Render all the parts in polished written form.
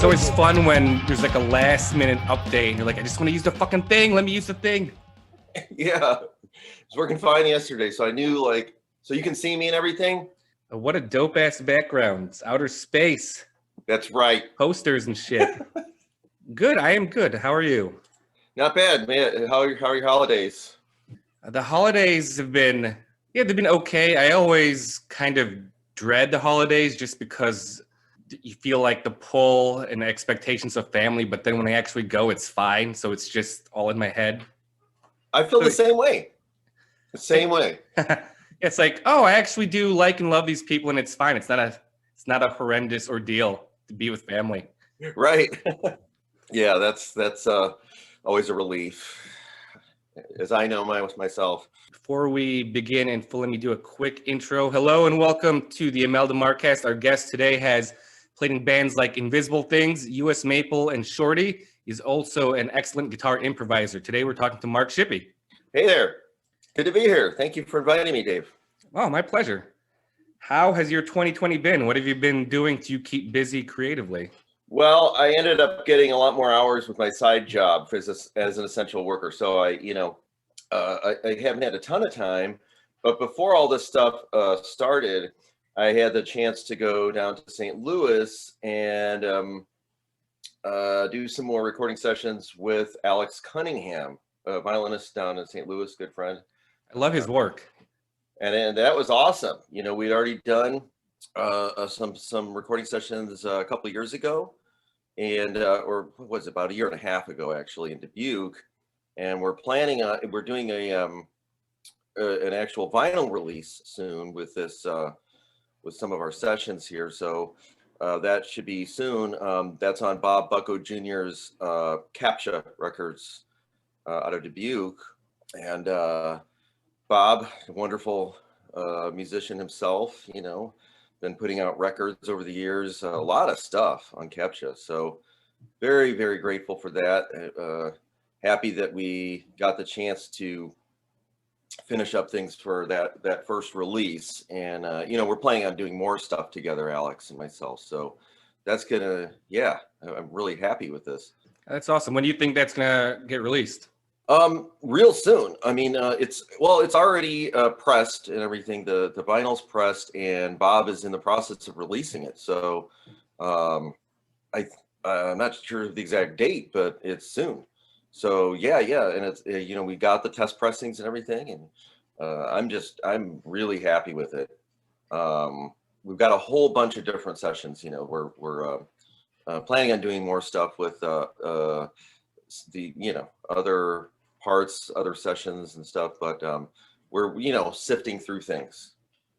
It's always fun when there's like a last minute update and you're like, I just want to use the fucking thing. Let me use the thing. Yeah, it's working fine yesterday. So I knew so you can see me and everything. What a dope ass background. It's outer space. That's right. Posters and shit. Good. I am good. How are you? Not bad, man. How are your holidays? The holidays have been, they've been okay. I always kind of dread the holidays just because you feel like the pull and the expectations of family, but then when I actually go, it's fine. So it's just all in my head. I feel the same way. The same way. It's like, oh, I actually do like and love these people, and it's fine. It's not a horrendous ordeal to be with family. Right. Yeah, that's always a relief, as I know myself. Before we begin and let me do a quick intro. Hello and welcome to the Imelda MarCAST. Our guest today has played in bands like Invisible Things, US Maple, and Shorty. He's also an excellent guitar improviser. Today we're talking to Mark Shippy. Hey there. Good to be here. Thank you for inviting me, Dave. Oh, my pleasure. How has your 2020 been? What have you been doing to keep busy creatively? Well, I ended up getting a lot more hours with my side job as an essential worker. So I haven't had a ton of time, but before all this stuff started, I had the chance to go down to St. Louis and do some more recording sessions with Alex Cunningham, a violinist down in St. Louis, good friend. I love his work. And that was awesome. You know, we'd already done some recording sessions a couple of years ago, and or what was it, about a year and a half ago actually, in Dubuque, and we're doing an actual vinyl release soon with this with some of our sessions here. So that should be soon. That's on Bob Bucko Jr.'s Captcha Records out of Dubuque, and Bob, a wonderful musician himself, you know, been putting out records over the years, a lot of stuff on Captcha. So very, very grateful for that. Happy that we got the chance to finish up things for that first release. And, you know, we're planning on doing more stuff together, Alex and myself. So that's I'm really happy with this. That's awesome. When do you think that's gonna get released? Real soon. I mean, it's already pressed and everything. The vinyl's pressed, and Bob is in the process of releasing it. So, I'm not sure of the exact date, but it's soon. So yeah, and it's you know, we got the test pressings and everything, and I'm really happy with it. We've got a whole bunch of different sessions. You know, we're planning on doing more stuff with the other parts, other sessions and stuff, but we're sifting through things.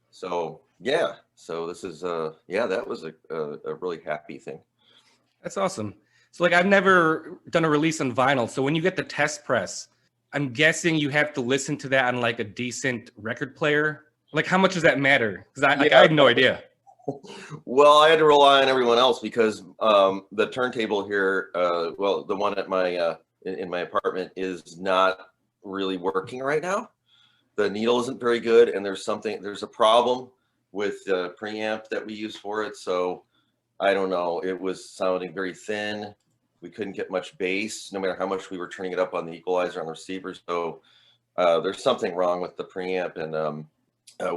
So this is that was a really happy thing. That's awesome. So like, I've never done a release on vinyl. So when you get the test press, I'm guessing you have to listen to that on like a decent record player. Like, how much does that matter? Because I had no idea. Well, I had to rely on everyone else because the turntable here, the one at my in my apartment is not really working right now. The needle isn't very good, and there's a problem with the preamp that we use for it. So I don't know, it was sounding very thin. We couldn't get much bass, no matter how much we were turning it up on the equalizer on the receiver. So there's something wrong with the preamp and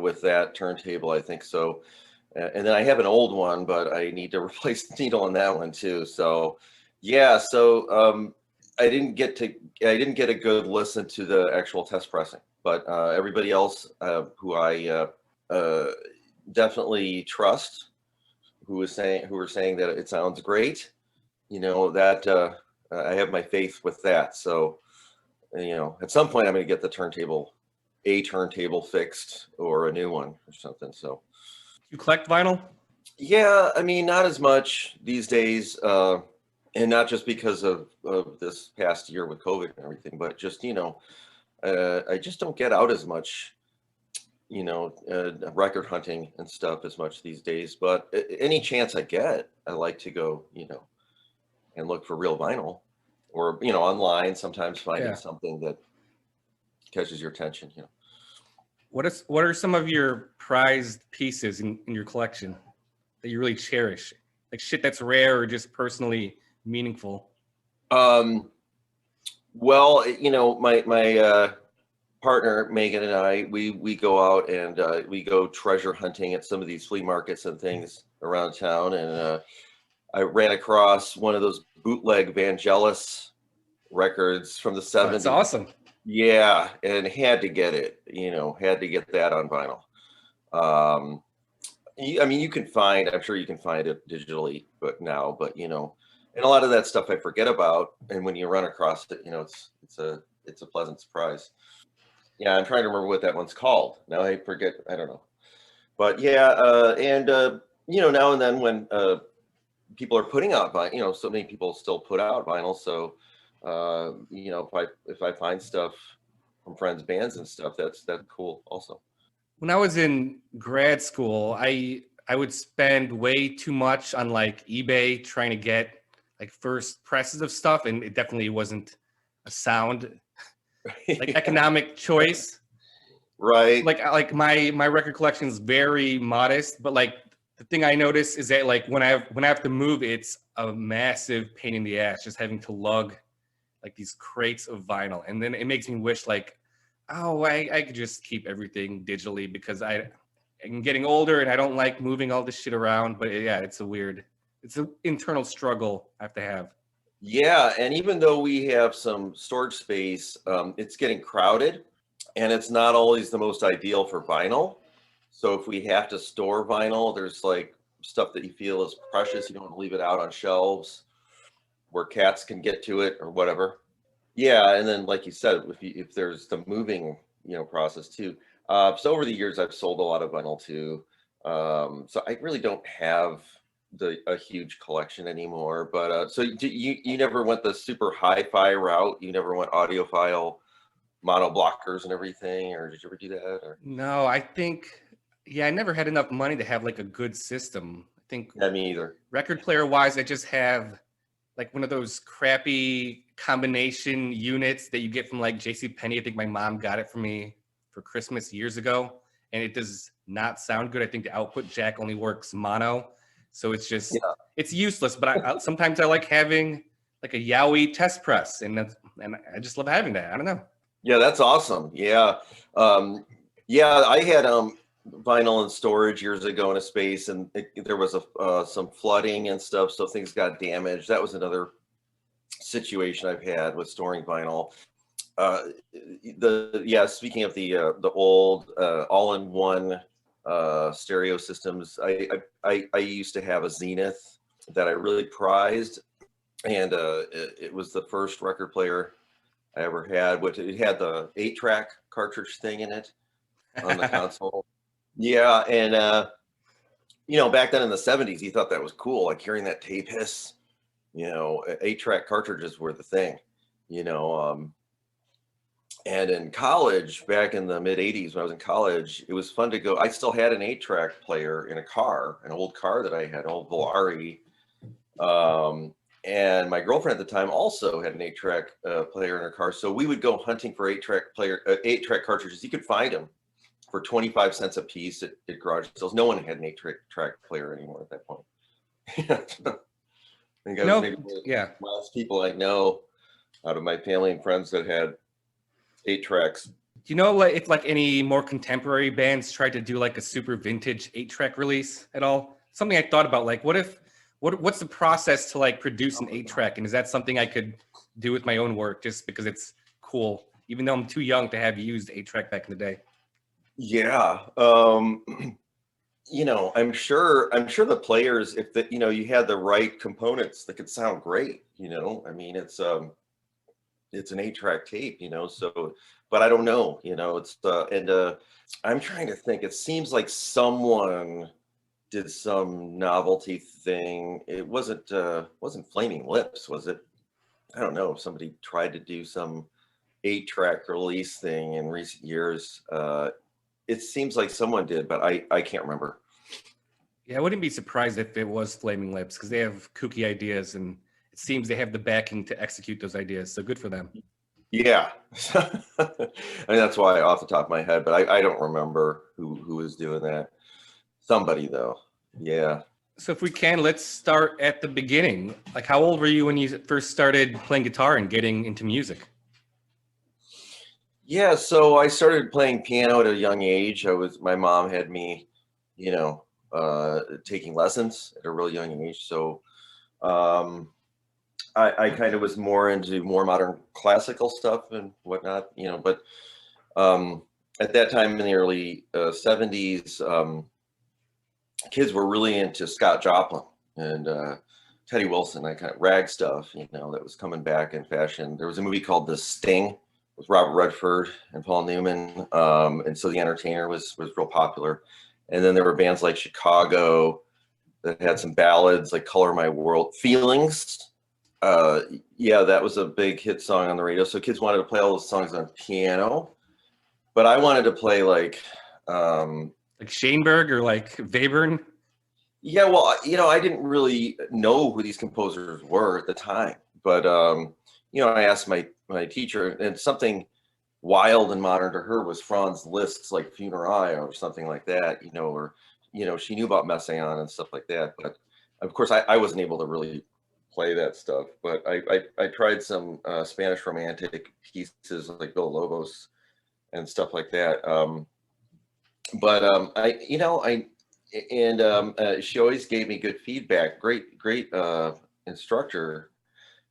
with that turntable, I think so. And then I have an old one, but I need to replace the needle on that one too. So yeah, I didn't get a good listen to the actual test pressing, but everybody else who I definitely trust, who were saying that it sounds great, you know, that I have my faith with that. So, you know, at some point I'm going to get the turntable fixed or a new one or something. So, you collect vinyl? Yeah, I mean, not as much these days. And not just because of this past year with COVID and everything, but just, you know, I just don't get out as much, you know, record hunting and stuff as much these days. But any chance I get, I like to go, you know, and look for real vinyl, or, you know, online, sometimes finding something that catches your attention, you know. What are some of your prized pieces in your collection that you really cherish? like shit that's rare or just personally meaningful? Well, you know, my partner Megan and I, we go out and we go treasure hunting at some of these flea markets and things around town, and I ran across one of those bootleg Vangelis records from the Oh, that's 70s. awesome. Yeah, and had to get it, you know, had to get that on vinyl. I mean, you can find, I'm sure you can find it digitally, but now, but you know, and a lot of that stuff I forget about, and when you run across it, you know, it's a pleasant surprise. Yeah, I'm trying to remember what that one's called. Now I forget, I don't know. But yeah, and you know, now and then when people are putting out vinyl, you know, so many people still put out vinyl, so you know, if I find stuff from friends' bands and stuff, that's cool also. When I was in grad school, I would spend way too much on like eBay trying to get like first presses of stuff, and it definitely wasn't a sound like economic choice. Right. Like my record collection is very modest, but like the thing I notice is that like when I have to move, it's a massive pain in the ass just having to lug like these crates of vinyl, and then it makes me wish like, oh, I could just keep everything digitally because I'm getting older and I don't like moving all this shit around. But yeah, it's an internal struggle I have to have. Yeah, and even though we have some storage space, it's getting crowded, and it's not always the most ideal for vinyl. So if we have to store vinyl, there's like stuff that you feel is precious. You don't want to leave it out on shelves where cats can get to it or whatever. Yeah, and then like you said, if there's the moving, you know, process too. So over the years, I've sold a lot of vinyl too. So I really don't have a huge collection anymore. But so you never went the super hi-fi route? You never went audiophile, mono blockers and everything, or did you ever do that? Or No, I think yeah, I never had enough money to have like a good system. I think yeah, me either. record player wise, I just have like one of those crappy combination units that you get from like JCPenney. I think my mom got it for me for Christmas years ago, and it does not sound good. I think the output jack only works mono, so it's just Yeah. it's useless. But sometimes I like having like a Yowie test press, and I just love having that. I don't know. Yeah, that's awesome. Yeah. Yeah, I had vinyl in storage years ago in a space, and there was some flooding and stuff, so things got damaged. That was another situation I've had with storing vinyl. Speaking of the old all-in-one stereo systems, I used to have a Zenith that I really prized, and it was the first record player I ever had, which it had the 8-track cartridge thing in it on the console. Yeah, and you know, back then in the 70s, you thought that was cool, like hearing that tape hiss. You know, 8-track cartridges were the thing, you know. And in college, back in the mid 80s, when I was in college, it was fun to go. I still had an 8-track player in a car, an old car that I had, an old Volare. And my girlfriend at the time also had an 8-track player in her car. So we would go hunting for 8-track cartridges. You could find them for 25 cents a piece at garage sales. No one had an 8-track player anymore at that point. I think I was maybe one of the last people I know out of my family and friends that had 8 tracks. Do you know if like any more contemporary bands tried to do like a super vintage 8-track release at all? Something I thought about, like what's the process to like produce an 8-track, and is that something I could do with my own work just because it's cool, even though I'm too young to have used 8-track back in the day? Yeah. You know, I'm sure the players, if the, you know, you had the right components that could sound great, you know, I mean, it's an 8-track tape, you know, so, but I don't know, you know, it's, I'm trying to think, it seems like someone did some novelty thing. It wasn't Flaming Lips, was it? I don't know if somebody tried to do some 8-track release thing in recent years. It seems like someone did, but I can't remember. Yeah, I wouldn't be surprised if it was Flaming Lips because they have kooky ideas, and it seems they have the backing to execute those ideas. So good for them. Yeah. I mean, that's why off the top of my head, but I don't remember who was doing that. Somebody though. Yeah. So if we can, let's start at the beginning. Like, how old were you when you first started playing guitar and getting into music? Yeah, so I started playing piano at a young age. My mom had me, you know, taking lessons at a really young age. So um, I kind of was more into more modern classical stuff and whatnot, but um, at that time in the early 70s, kids were really into Scott Joplin and Teddy Wilson, that kind of rag stuff, that was coming back in fashion. There was a movie called The Sting with Robert Redford and Paul Newman, and so The Entertainer was real popular. And then there were bands like Chicago that had some ballads like Color My World, Feelings. Yeah, that was a big hit song on the radio. So kids wanted to play all those songs on piano, but I wanted to play Like Schoenberg or like Webern? yeah, well, I didn't really know who these composers were at the time, but I asked my teacher, and something wild and modern to her was Franz Liszt's like Funeral or something like that, or she knew about Messiaen and stuff like that, but of course I wasn't able to really play that stuff. But I tried some Spanish romantic pieces like Bill Lobos and stuff like that. But she always gave me good feedback. Great instructor,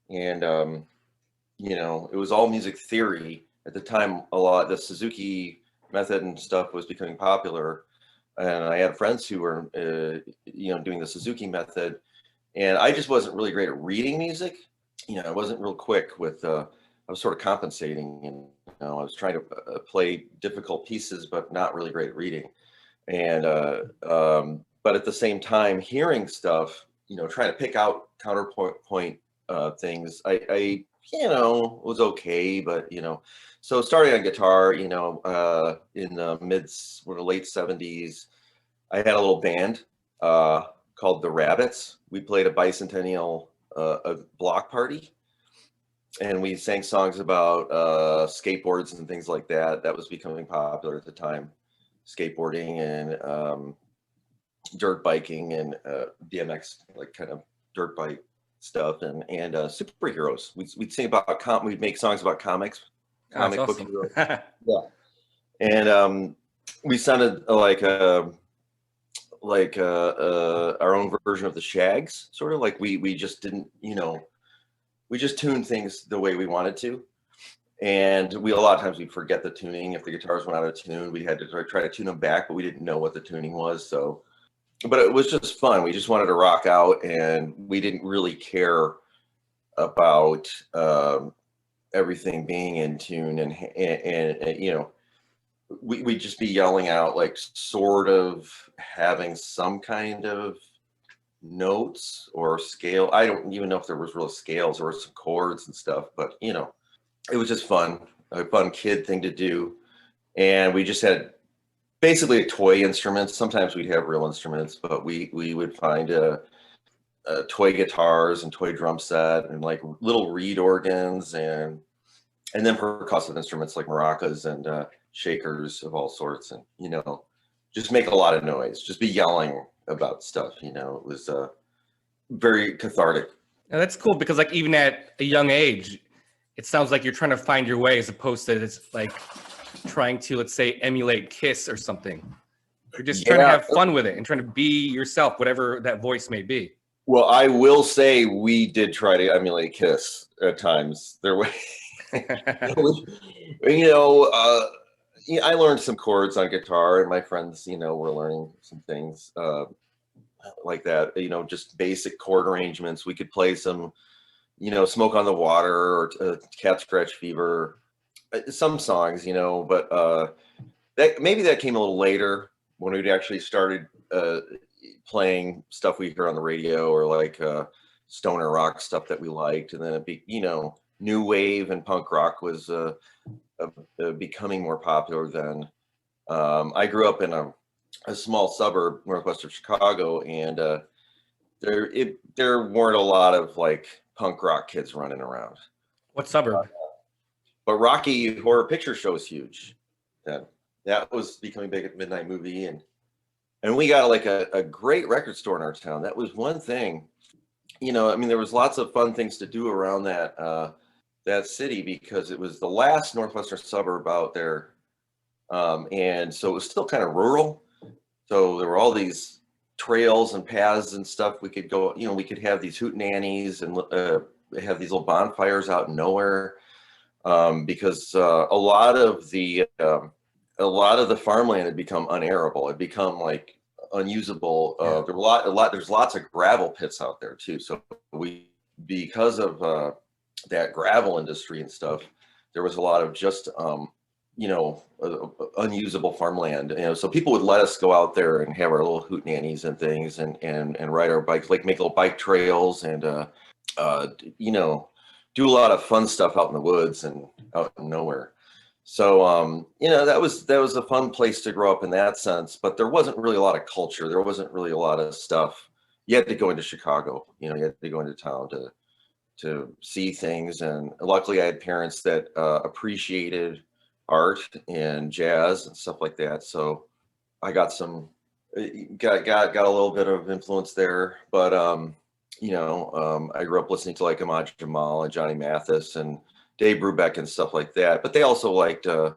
and it was all music theory at the time. A lot the Suzuki method and stuff was becoming popular, and I had friends who were doing the Suzuki method, and I just wasn't really great at reading music. I wasn't real quick with. I was sort of compensating, and I was trying to play difficult pieces, but not really great at reading. And but at the same time, hearing stuff, trying to pick out counterpoint things, I was okay, but so starting on guitar, in the late 70s, I had a little band called the Rabbits. We played a bicentennial a block party, and we sang songs about skateboards and things like that. That was becoming popular at the time, skateboarding and dirt biking and BMX, like kind of dirt bike stuff, and superheroes. We'd sing about we'd make songs about comic book Awesome. heroes. Yeah, and we sounded like our own version of the Shags, sort of like we just didn't, we just tuned things the way we wanted to. And a lot of times we'd forget the tuning. If the guitars went out of tune, we had to try to tune them back, but we didn't know what the tuning was. So, but it was just fun. We just wanted to rock out, and we didn't really care about everything being in tune. And we'd just be yelling out, like sort of having some kind of notes or scale. I don't even know if there was real scales or some chords and stuff, but it was just fun, a fun kid thing to do. And we just had basically toy instruments. Sometimes we'd have real instruments, but we would find toy guitars and toy drum set and like little reed organs and then percussive instruments like maracas and shakers of all sorts, and just make a lot of noise, just be yelling about stuff. It was very cathartic. Now that's cool because like even at a young age, it sounds like you're trying to find your way as opposed to it's like trying to, let's say, emulate Kiss or something. You're just trying to have fun with it and trying to be yourself, whatever that voice may be. Well, I will say we did try to emulate Kiss at times. There were, I learned some chords on guitar, and my friends, were learning some things like that. Just basic chord arrangements. We could play some, Smoke on the Water or Cat Scratch Fever, some songs, but that came a little later when we'd actually started playing stuff we hear on the radio or like stoner rock stuff that we liked. And then it'd be, new wave and punk rock was becoming more popular then. I grew up in a small suburb northwest of Chicago, and there weren't a lot of like punk rock kids running around. What suburb? But Rocky Horror Picture Show was huge then. That was becoming big at Midnight Movie, and And we got like a great record store in our town. That was one thing, you know, I mean, there was lots of fun things to do around that city because it was the last northwestern suburb out there. And so it was still kind of rural. So there were all these trails and paths and stuff we could go, you know, we could have these hootenannies and have these little bonfires out in nowhere. Because a lot of the farmland had become unarable. It become like unusable. There's lots of gravel pits out there too. So because of that gravel industry and stuff, there was a lot of just unusable farmland. You know, so people would let us go out there and have our little hootenannies and things, and ride our bikes, like make little bike trails, and do a lot of fun stuff out in the woods and out in nowhere. So that was a fun place to grow up in that sense, but there wasn't really a lot of culture. There wasn't really a lot of stuff. You had to go into Chicago, you had to go into town to see things. And luckily I had parents that appreciated art and jazz and stuff like that. So I got got a little bit of influence there, but I grew up listening to like Ahmad Jamal and Johnny Mathis and Dave Brubeck and stuff like that. But they also liked, like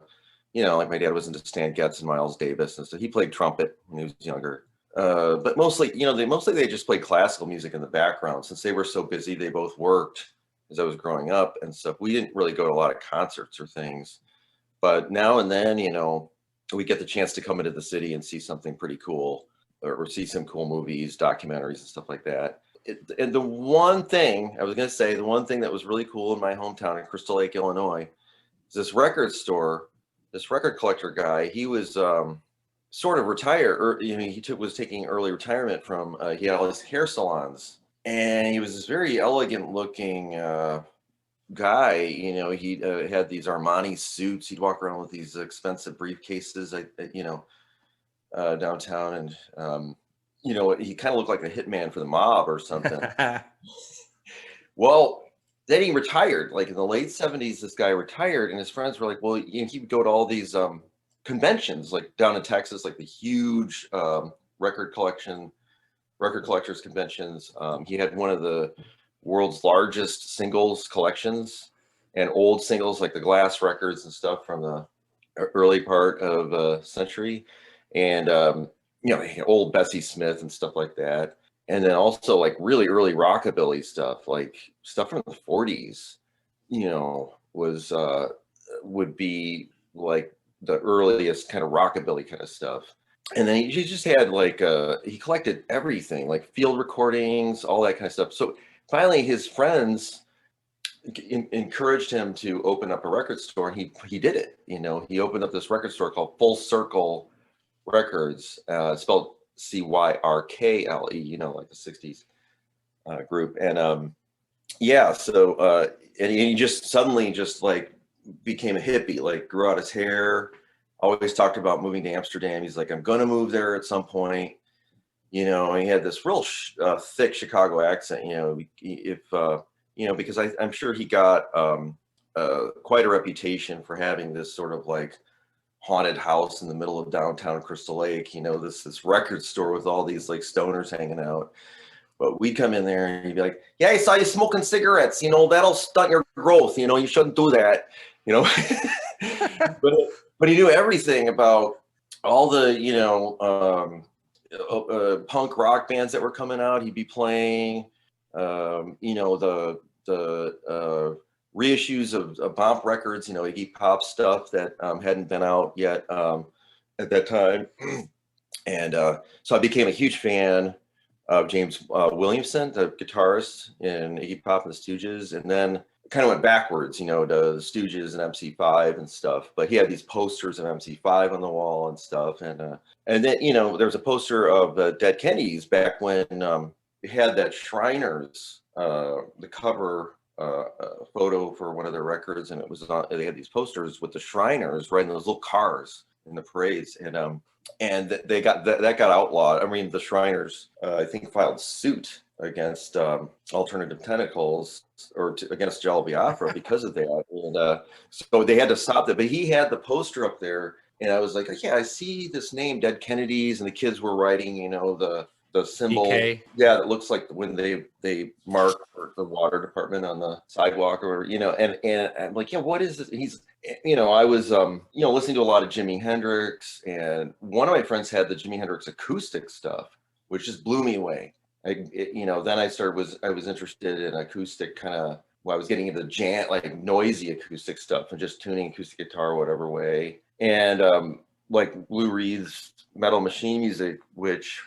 my dad was into Stan Getz and Miles Davis, and so he played trumpet when he was younger. But mostly, they just played classical music in the background since they were so busy. They both worked as I was growing up and stuff. We didn't really go to a lot of concerts or things, but now and then, we get the chance to come into the city and see something pretty cool, or see some cool movies, documentaries, and stuff like that. And the one thing that was really cool in my hometown in Crystal Lake, Illinois, is this record store, this record collector guy. He was sort of retired, or was taking early retirement from. He had all his hair salons, and he was this very elegant looking guy. He had these Armani suits. He'd walk around with these expensive briefcases, downtown, and he kind of looked like a hitman for the mob or something. Well, then he retired. Like in the late 70s, this guy retired, and his friends were like, well, he would go to all these conventions, like down in Texas, like the huge record collectors conventions. He had one of the world's largest singles collections, and old singles, like the glass records and stuff from the early part of the century. And old Bessie Smith and stuff like that. And then also like really early rockabilly stuff, like stuff from the 40s, would be like the earliest kind of rockabilly kind of stuff. And then he just had he collected everything, like field recordings, all that kind of stuff. So finally his friends encouraged him to open up a record store, and he did it. He opened up this record store called Full Cyrkle Records, spelled Cyrkle, like the 60s group. And and he just suddenly just like became a hippie, like grew out his hair, always talked about moving to Amsterdam. He's like, I'm gonna move there at some point. And he had this real thick Chicago accent, because I'm sure he got quite a reputation for having this sort of like haunted house in the middle of downtown Crystal Lake, this record store with all these like stoners hanging out. But we'd come in there and he'd be like, yeah, I saw you smoking cigarettes, that'll stunt your growth, you shouldn't do that, but he knew everything about all the punk rock bands that were coming out. He'd be playing the reissues of Bomp Records, Iggy Pop stuff that hadn't been out yet at that time. And so I became a huge fan of James Williamson, the guitarist in Iggy Pop and the Stooges, and then kind of went backwards, to the Stooges and MC5 and stuff. But he had these posters of MC5 on the wall and stuff. And then, there was a poster of the Dead Kennedys back when we had that Shriners, the cover photo for one of their records, and it was they had these posters with the Shriners riding those little cars in the parades, and they got that got outlawed. I mean, the Shriners I think filed suit against Alternative Tentacles against Jello Biafra because of that, and so they had to stop that. But he had the poster up there, And I was like, yeah, I see this name, Dead Kennedys, and the kids were writing, you know, the symbol. DK. Yeah, that looks like when they mark the water department on the sidewalk, or you know, and I'm like, yeah, what is this? And he's, you know, I was you know, listening to a lot of Jimi Hendrix, and one of my friends had the Jimi Hendrix acoustic stuff, which just blew me away. You know, then I was interested in acoustic kind of. Well, I was getting into jam, like noisy acoustic stuff, and just tuning acoustic guitar whatever way. And like Lou Reed's Metal Machine music, which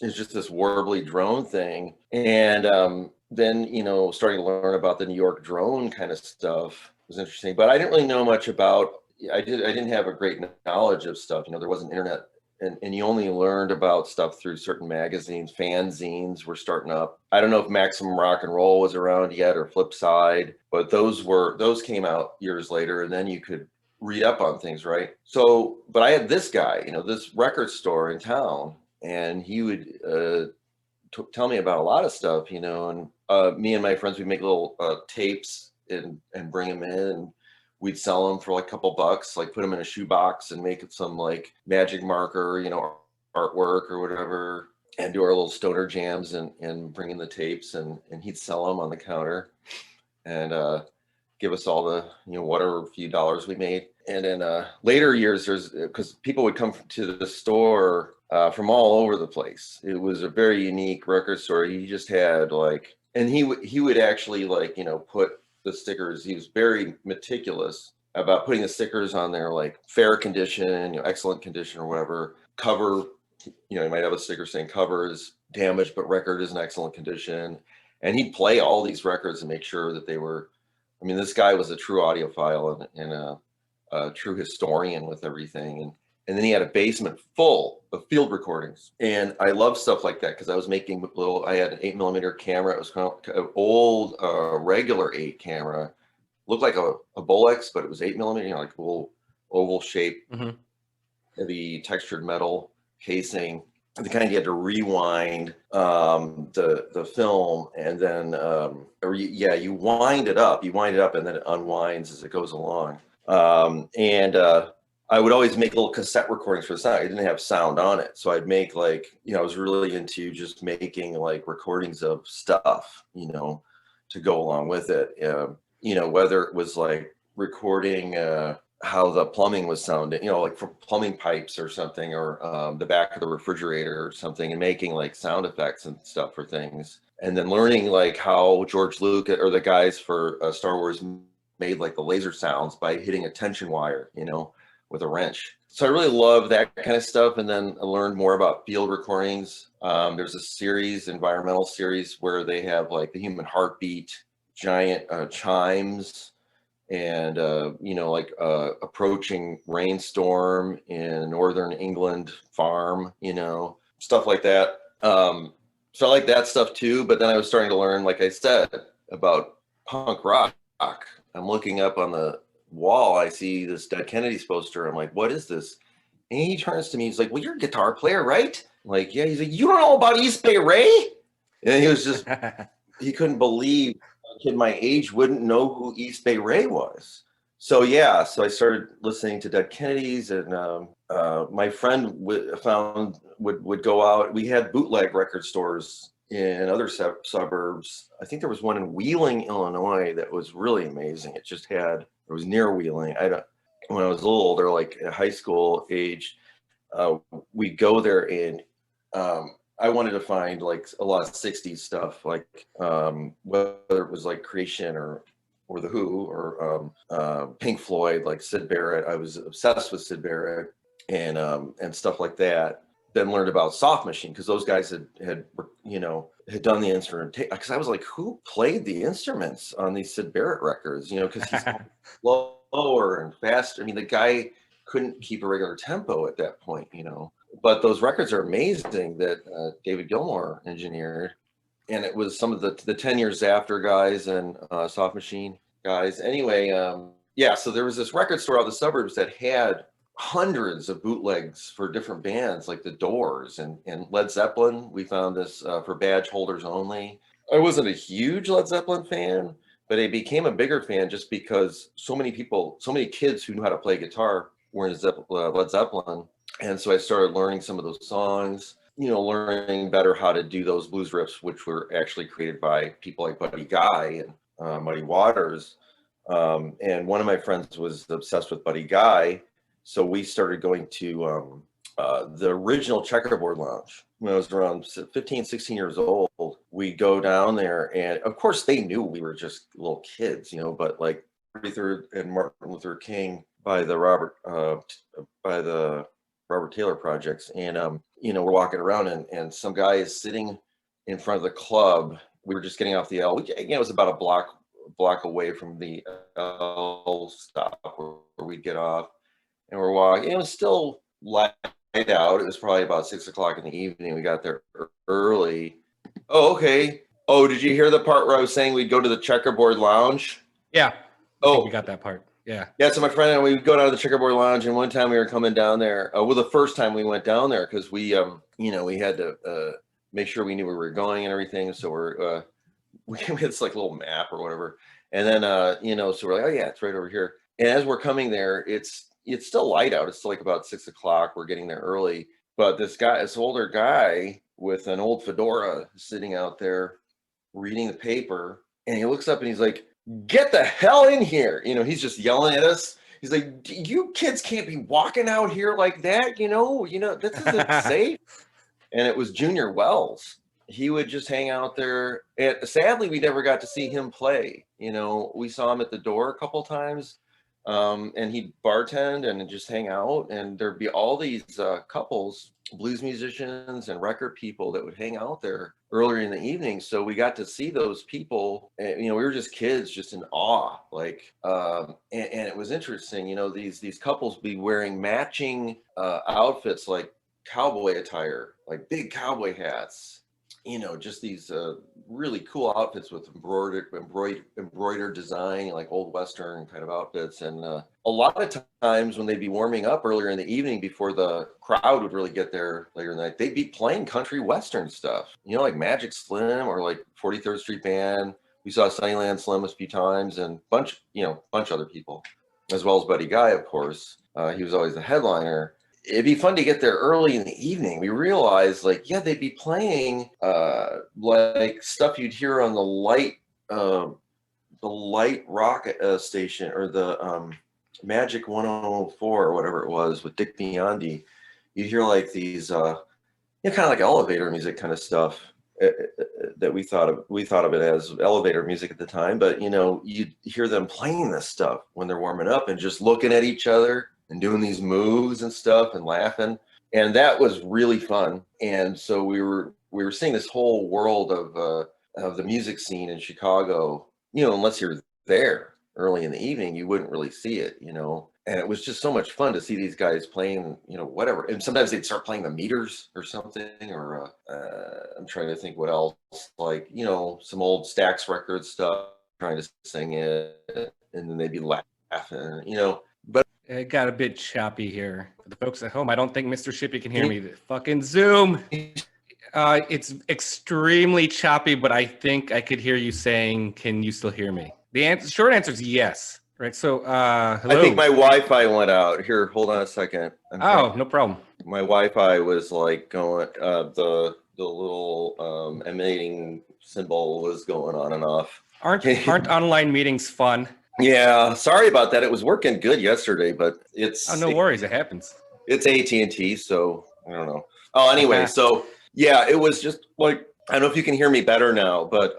is just this warbly drone thing. And then, you know, starting to learn about the New York drone kind of stuff was interesting. But I didn't really know much about. I didn't have a great knowledge of stuff. You know, there wasn't internet. And you only learned about stuff through certain magazines. Fanzines were starting up. I don't know if Maximum Rock and Roll was around yet, or Flipside, but those came out years later, and then you could read up on things, right? So, but I had this guy, you know, this record store in town, and he would tell me about a lot of stuff, you know, and me and my friends would make little tapes and bring them in, and we'd sell them for like a couple bucks, like put them in a shoebox and make some like magic marker, you know, artwork or whatever, and do our little stoner jams and bring in the tapes, and he'd sell them on the counter and give us all the, you know, whatever few dollars we made. And in later years, because people would come to the store from all over the place. It was a very unique record store. He just had like, and he would actually like, you know, put the stickers. He was very meticulous about putting the stickers on there, like fair condition, you know, excellent condition or whatever. Cover, you know, you might have a sticker saying cover is damaged, but record is in excellent condition. And he'd play all these records and make sure that they were, I mean, this guy was a true audiophile and a true historian with everything. And then he had a basement full of field recordings. And I love stuff like that because I was making I had an 8mm camera. It was kind of an old regular 8 camera. Looked like a Bolex, but it was 8mm, you know, like a little oval shape, heavy textured metal casing. The kind you had to rewind the film, and then you wind it up, and then it unwinds as it goes along. I would always make little cassette recordings for the sound. I didn't have sound on it. So I'd make like, you know, I was really into just making like recordings of stuff, you know, to go along with it. You know, whether it was like recording how the plumbing was sounding, you know, like for plumbing pipes or something, or the back of the refrigerator or something, and making like sound effects and stuff for things. And then learning like how George Lucas or the guys for Star Wars made like the laser sounds by hitting a tension wire, you know, with a wrench. So I really love that kind of stuff. And then I learned more about field recordings. There's a series, environmental series, where they have like the human heartbeat, giant chimes, and you know, like approaching rainstorm in northern England farm, you know, stuff like that. So I like that stuff too. But then I was starting to learn, like I said, about punk rock. I'm looking up on the wall, I see this Dead Kennedys poster. I'm like, what is this? And he turns to me, he's like, well, you're a guitar player, right? I'm like, yeah. He's like, you don't know about East Bay Ray? And he was just, he couldn't believe a kid my age wouldn't know who East Bay Ray was. So yeah, so I started listening to Dead Kennedys, and my friend would go out. We had bootleg record stores in other suburbs. I think there was one in Wheeling, Illinois, that was really amazing. It was near Wheeling. When I was a little older, like at high school age, we'd go there, and I wanted to find like a lot of 60s stuff, like whether it was like Creation or The Who or Pink Floyd, like Syd Barrett. I was obsessed with Syd Barrett and stuff like that. Then learned about Soft Machine, because those guys had done the instrument. Because I was like, who played the instruments on these Syd Barrett records? You know, because he's lower and faster. I mean, the guy couldn't keep a regular tempo at that point, you know. But those records are amazing that David Gilmour engineered, and it was some of the 10 Years After guys and Soft Machine guys. Anyway, so there was this record store out in the suburbs that had hundreds of bootlegs for different bands, like the Doors and Led Zeppelin. We found this for badge holders only. I wasn't a huge Led Zeppelin fan, but I became a bigger fan just because so many kids who knew how to play guitar Led Zeppelin. And so I started learning some of those songs, learning better how to do those blues riffs, which were actually created by people like Buddy Guy and Muddy Waters. And one of my friends was obsessed with Buddy Guy. So we started going to the original Checkerboard Lounge when I was around 15, 16 years old. We go down there, and of course they knew we were just little kids, but like 33rd and Martin Luther King by the Robert Taylor projects. And, we're walking around and some guy is sitting in front of the club. We were just getting off the L. It was about a block away from the L stop where we'd get off. And we're walking. It was still light out. It was probably about 6 o'clock in the evening. We got there early. Oh, okay. Oh, did you hear the part where I was saying we'd go to the Checkerboard Lounge? Yeah. Oh, we got that part. Yeah. Yeah. So my friend and we would go down to the Checkerboard Lounge, and one time we were coming down there. The first time we went down there, because we had to make sure we knew where we were going and everything. So we had this like little map or whatever, and then so we're like, oh yeah, it's right over here. And as we're coming there, it's still light out. It's still like about 6 o'clock. We're getting there early, but this older guy with an old fedora sitting out there reading the paper, and he looks up and he's like, "Get the hell in here!" He's just yelling at us. He's like, "You kids can't be walking out here like that. This isn't safe." And it was Junior Wells. He would just hang out there. And sadly, we never got to see him play. We saw him at the door a couple times. And he'd bartend and just hang out, and there'd be all these couples, blues musicians and record people that would hang out there earlier in the evening. So we got to see those people, and we were just kids, just in awe. And it was interesting. These couples be wearing matching outfits, like cowboy attire, like big cowboy hats. Just these really cool outfits with embroidered design, like old Western kind of outfits. And a lot of times when they'd be warming up earlier in the evening before the crowd would really get there later in the night, they'd be playing country Western stuff, like Magic Slim or like 43rd Street Band. We saw Sunnyland Slim a few times, and bunch other people, as well as Buddy Guy, of course. He was always the headliner. It'd be fun to get there early in the evening. We realized, they'd be playing like stuff you'd hear on the light rock station, or the Magic 104 or whatever it was with Dick Biondi. You'd hear like these, kind of like elevator music kind of stuff that we thought of it as elevator music at the time. But you'd hear them playing this stuff when they're warming up and just looking at each other and doing these moves and stuff and laughing. And that was really fun. And so we were seeing this whole world of the music scene in Chicago. Unless you're there early in the evening, you wouldn't really see it, And it was just so much fun to see these guys playing, whatever. And sometimes they'd start playing the meters or something, or I'm trying to think what else, like, some old Stax record stuff, trying to sing it, and then they'd be laughing, But it got a bit choppy here. For the folks at home, I don't think Mr. Shippy can hear me. The fucking Zoom. It's extremely choppy, but I think I could hear you saying, "Can you still hear me?" The short answer is yes. Right. So, hello. I think my Wi-Fi went out. Here, hold on a second. No problem. My Wi-Fi was like going. The little emanating symbol was going on and off. Aren't online meetings fun? Yeah, sorry about that. It was working good yesterday, but no worries. It happens. It's AT&T, so I don't know. Oh, anyway, so yeah, it was just like, I don't know if you can hear me better now, but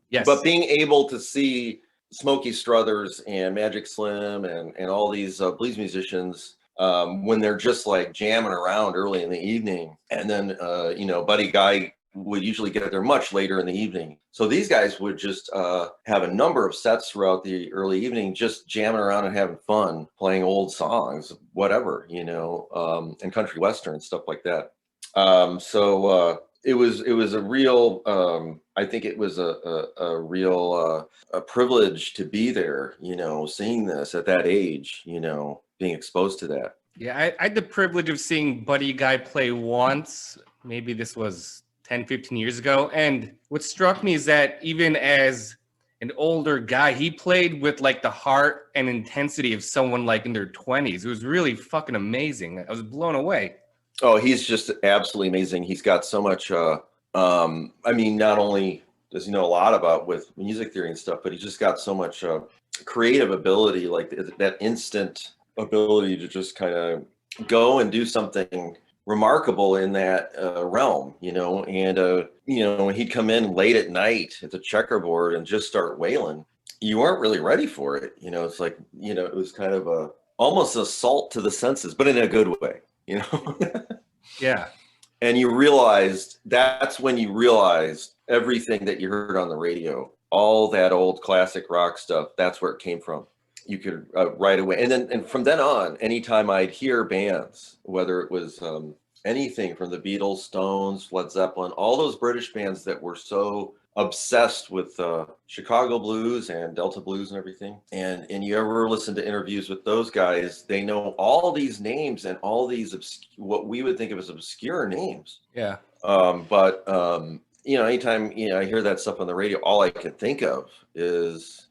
yes. But being able to see Smokey Struthers and Magic Slim and all these blues musicians when they're just like jamming around early in the evening, and then Buddy Guy would usually get there much later in the evening. So these guys would just have a number of sets throughout the early evening, just jamming around and having fun, playing old songs, whatever, and country Western, stuff like that. So it was a real, I think it was a real a privilege to be there, seeing this at that age, being exposed to that. Yeah, I had the privilege of seeing Buddy Guy play once. Maybe this was 10, 15 years ago. And what struck me is that even as an older guy. He played with like the heart and intensity of someone like in their 20s. It was really fucking amazing. I was blown away. Oh, he's just absolutely amazing. He's got so much. I mean, not only does he know a lot about with music theory and stuff, but he's just got so much creative ability, like that instant ability to just kind of go and do something remarkable in that realm, you know. And you know, when he'd come in late at night at the Checkerboard and just start wailing, you weren't really ready for it. You know, it's like, you know, it was kind of a almost assault to the senses, but in a good way, you know. Yeah. And you realized, that's when you realized everything that you heard on the radio, all that old classic rock stuff, that's where it came from. You could right away. And from then on, anytime I'd hear bands, whether it was anything from the Beatles, Stones, Led Zeppelin, all those British bands that were so obsessed with Chicago blues and Delta blues and everything. And you ever listen to interviews with those guys, they know all these names and all these what we would think of as obscure names. Yeah. But you know, anytime, you know, I hear that stuff on the radio, all I can think of is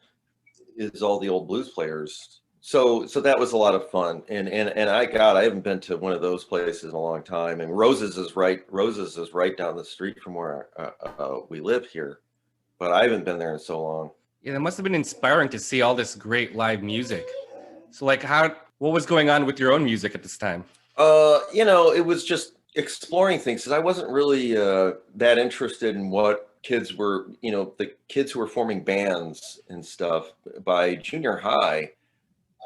all the old blues players. So that was a lot of fun. And I haven't been to one of those places in a long time. And Roses is right down the street from where we live here, but I haven't been there in so long. Yeah, that must have been inspiring to see all this great live music. So like what was going on with your own music at this time? You know, it was just exploring things, because I wasn't really that interested in what kids were, you know, the kids who were forming bands and stuff. By junior high,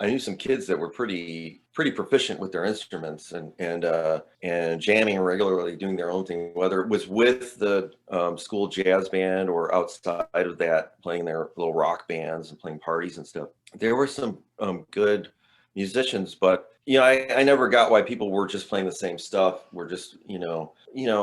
I knew some kids that were pretty proficient with their instruments and jamming regularly, doing their own thing, whether it was with the school jazz band or outside of that, playing their little rock bands and playing parties and stuff. There were some good musicians, but you know, I never got why people were just playing the same stuff. We're just, you know,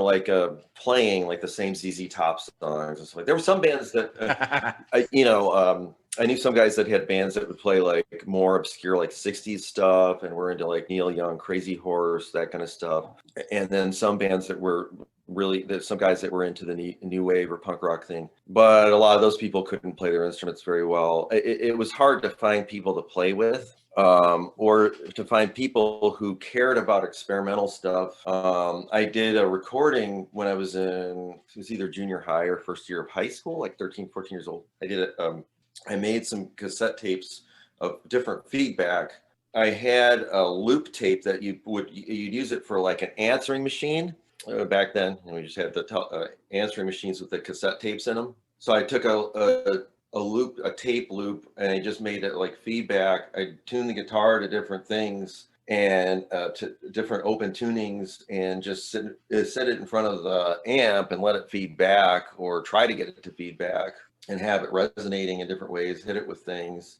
like playing like the same ZZ Top songs and stuff. Like, there were some bands that, I knew some guys that had bands that would play like more obscure, like 60s stuff, and we're into like Neil Young, Crazy Horse, that kind of stuff. And then some bands that were some guys that were into the new wave or punk rock thing. But a lot of those people couldn't play their instruments very well. It was hard to find people to play with. Or to find people who cared about experimental stuff. I did a recording when I was it was either junior high or first year of high school, like 13, 14 years old. I did it. I made some cassette tapes of different feedback. I had a loop tape that you'd use it for like an answering machine. Back then, we just had the answering machines with the cassette tapes in them. So I took a tape loop, and I just made it like feedback. I tuned the guitar to different things and to different open tunings, and just set it in front of the amp and let it feed back, or try to get it to feedback and have it resonating in different ways, hit it with things.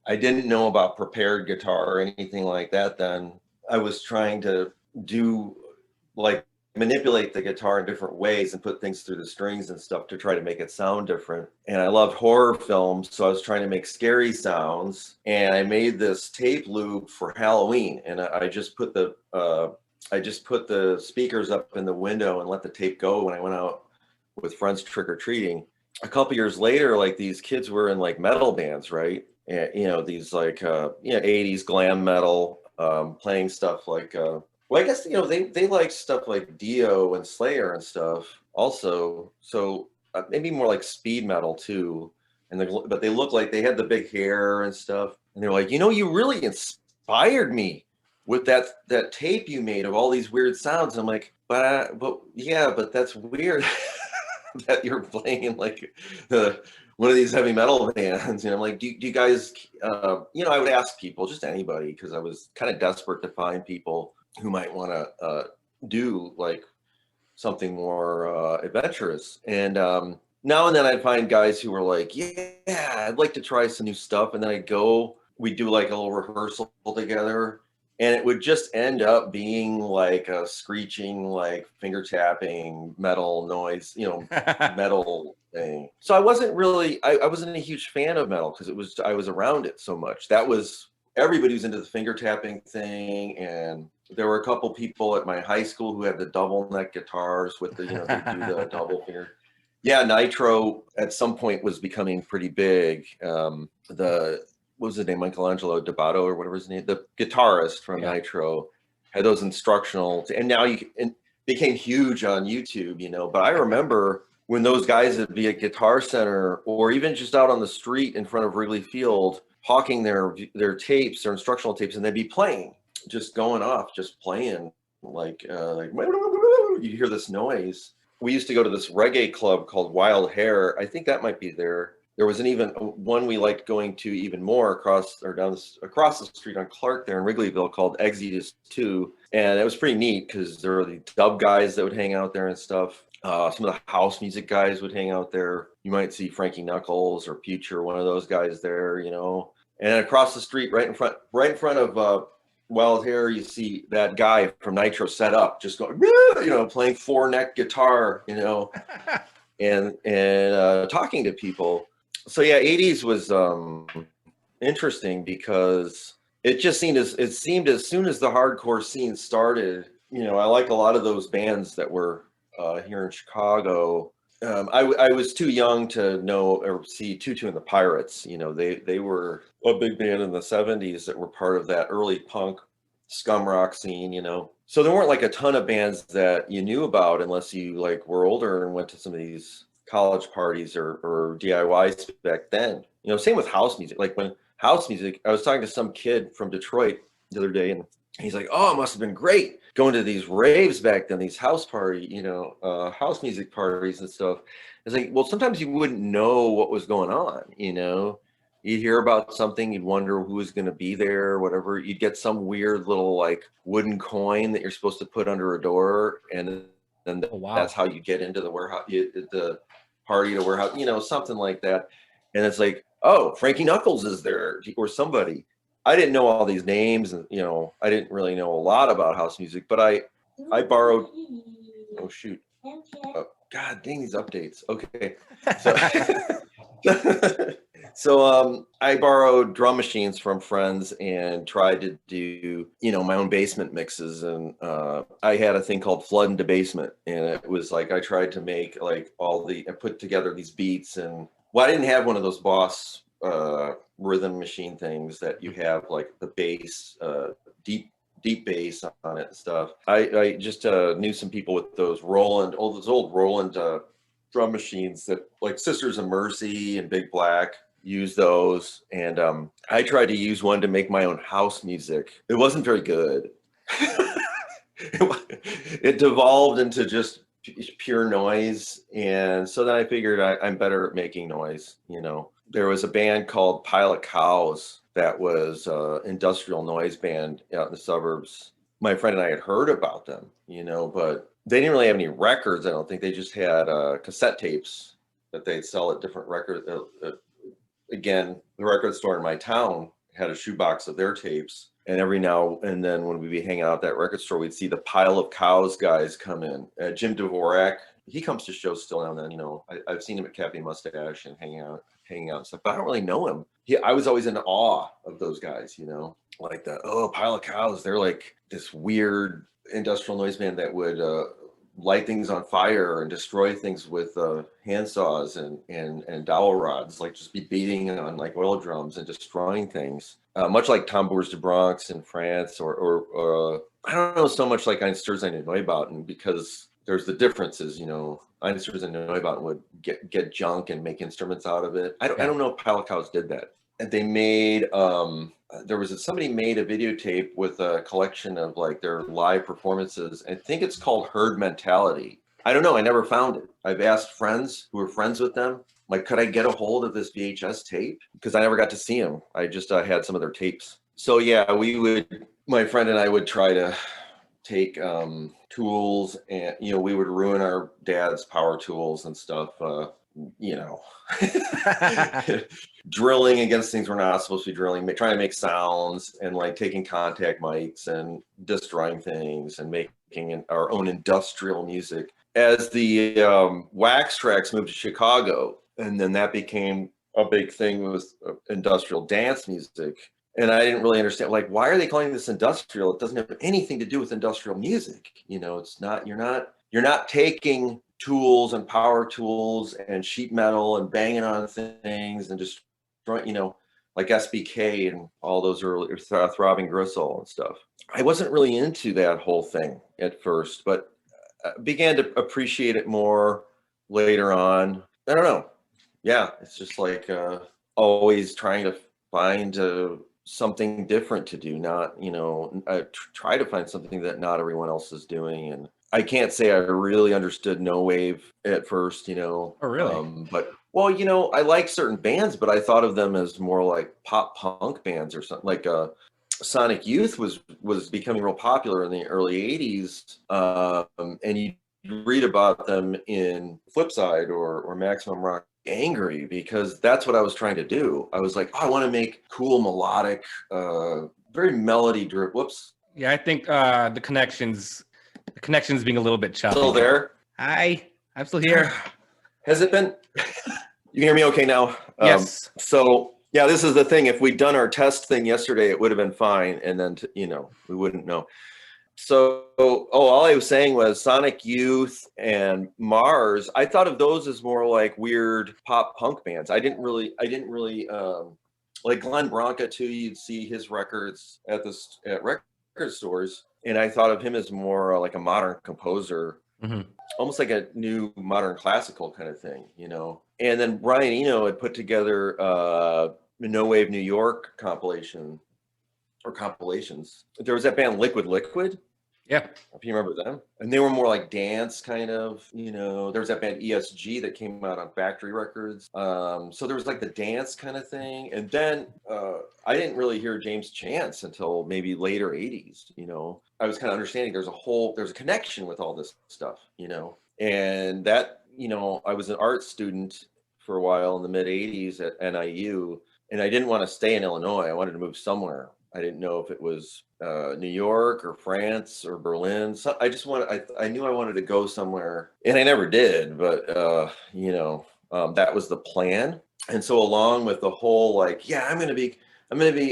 I didn't know about prepared guitar or anything like that then. I was trying to manipulate the guitar in different ways and put things through the strings and stuff to try to make it sound different. And I loved horror films, so I was trying to make scary sounds. And I made this tape loop for Halloween, and I just put the speakers up in the window and let the tape go when I went out with friends trick-or-treating. A couple years later, like, these kids were in like metal bands, right? And, you know, these like 80s glam metal, playing stuff like well, I guess, you know, they like stuff like Dio and Slayer and stuff also. So maybe more like speed metal too. But they look like they had the big hair and stuff. And they're like, you know, you really inspired me with that tape you made of all these weird sounds. I'm like, but that's weird that you're playing in like one of these heavy metal bands. And I'm like, do you guys, you know, I would ask people, just anybody, because I was kind of desperate to find people who might want to do like something more adventurous. And now and then I'd find guys who were like, yeah, I'd like to try some new stuff. And then we'd do like a little rehearsal together, and it would just end up being like a screeching, like finger tapping metal noise, you know, metal thing. So I wasn't a huge fan of metal, because I was around it so much. That was, everybody was into the finger tapping thing. And there were a couple people at my high school who had the double neck guitars with the, you know, they do the double finger. Yeah, Nitro at some point was becoming pretty big. What was his name? Michelangelo Debato or whatever his name, the guitarist from Nitro, had those instructional, and now became huge on YouTube, you know. But I remember when those guys would be at Guitar Center or even just out on the street in front of Wrigley Field, hawking their tapes, their instructional tapes, and they'd be playing, just going off, just playing like you hear this noise. We used to go to this reggae club called Wild Hair. I think that might be there. There was even one we liked going to even more across the street on Clark there in Wrigleyville called Exodus 2. And it was pretty neat because there were the dub guys that would hang out there and stuff. Some of the house music guys would hang out there. You might see Frankie Knuckles or Future, one of those guys there, you know. And across the street, right in front of Wild Hair, you see that guy from Nitro set up, just going, you know, playing 4-neck guitar, you know, and talking to people. So yeah, 80s was interesting because it seemed as soon as the hardcore scene started, you know, I like a lot of those bands that were here in Chicago. I was too young to know or see Tutu and the Pirates. You know, they were a big band in the 70s that were part of that early punk scum rock scene, you know. So there weren't like a ton of bands that you knew about unless you like were older and went to some of these college parties or DIYs back then. You know, same with house music. Like when house music, I was talking to some kid from Detroit the other day, and he's like, "Oh, it must have been great going to these raves back then, these house party, you know, house music parties and stuff." It's like, well, sometimes you wouldn't know what was going on, you know. You'd hear about something, you'd wonder who was going to be there, or whatever. You'd get some weird little like wooden coin that you're supposed to put under a door, and then that's how you get into the warehouse, the party to warehouse, you know, something like that. And it's like, oh, Frankie Knuckles is there, or somebody. I didn't know all these names, and you know, I didn't really know a lot about house music, but I borrowed. Oh shoot! Oh, God dang these updates. Okay, so I borrowed drum machines from friends and tried to do, you know, my own basement mixes, and I had a thing called Flood into Basement, and it was like I tried to make like I put together these beats, and well, I didn't have one of those Boss rhythm machine things that you have like the bass, deep bass on it and stuff. I just knew some people with those those old Roland drum machines that like Sisters of Mercy and Big Black use those. And I tried to use one to make my own house music. It wasn't very good. It devolved into just pure noise. And so then I figured I'm better at making noise, you know. There was a band called Pile of Cows that was an industrial noise band out in the suburbs. My friend and I had heard about them, you know, but they didn't really have any records. I don't think. They just had cassette tapes that they'd sell at different record. Again, the record store in my town had a shoebox of their tapes. And every now and then when we'd be hanging out at that record store, we'd see the Pile of Cows guys come in. Jim Dvorak, he comes to shows still now and then, you know. I've seen him at Cafe Mustache and hanging out and stuff, but I don't really know him. I was always in awe of those guys, you know, like Pile of Cows. They're like this weird industrial noise band that would light things on fire and destroy things with hand saws and dowel rods, like just be beating on like oil drums and destroying things. Much like Tambours de Bronx in France, or I don't know so much like Einstürzende Neubauten, because there's the differences, you know. Einstürzende Neubauten would get junk and make instruments out of it. I don't know if Pile of Cows did that. And they made somebody made a videotape with a collection of like their live performances. I think it's called Herd Mentality. I don't know. I never found it. I've asked friends who were friends with them, like, could I get a hold of this VHS tape? Because I never got to see them. I just had some of their tapes. So yeah, my friend and I would try to take tools, and you know, we would ruin our dad's power tools and stuff, you know. Drilling against things we're not supposed to be drilling, trying to make sounds, and like taking contact mics and destroying things and making our own industrial music. As the Wax Tracks moved to Chicago, and then that became a big thing with industrial dance music. And I didn't really understand, like, why are they calling this industrial? It doesn't have anything to do with industrial music. You know, it's not, you're you're not taking tools and power tools and sheet metal and banging on things and just, you know, like SBK and all those early Throbbing Gristle and stuff. I wasn't really into that whole thing at first, but began to appreciate it more later on. I don't know. Yeah, it's just like always trying to find something different to do, not, you know, try to find something that not everyone else is doing. And I can't say I really understood no wave at first, you know. Oh, really? But well, you know, I like certain bands, but I thought of them as more like pop punk bands or something. Like Sonic Youth was becoming real popular in the early '80s, and you read about them in Flipside or Maximum Rock Angry, because that's what I was trying to do. I was like, oh, I want to make cool melodic, very melody driven. Whoops. Yeah, I think the connections being a little bit choppy. Still there? Hi, I'm still here. Has it been? You can hear me okay now? Yes. So yeah, this is the thing. If we'd done our test thing yesterday, it would have been fine. And then, you know, we wouldn't know. So, all I was saying was Sonic Youth and Mars. I thought of those as more like weird pop punk bands. I didn't really, like Glenn Branca too. You'd see his records at record stores, and I thought of him as more like a modern composer, almost like a new modern classical kind of thing, you know. And then Brian Eno had put together No Wave New York compilations. There was that band Liquid. Yeah. If you remember them. And they were more like dance kind of, you know. There was that band ESG that came out on Factory Records. So there was like the dance kind of thing. And then I didn't really hear James Chance until maybe later 80s, you know. I was kind of understanding there's a connection with all this stuff, you know. And that, you know, I was an art student for a while in the mid 80s at NIU, and I didn't want to stay in Illinois. I wanted to move somewhere. I didn't know if it was New York or France or Berlin. So I knew I wanted to go somewhere, and I never did, but you know, that was the plan. And so along with the whole, like, yeah, I'm going to be,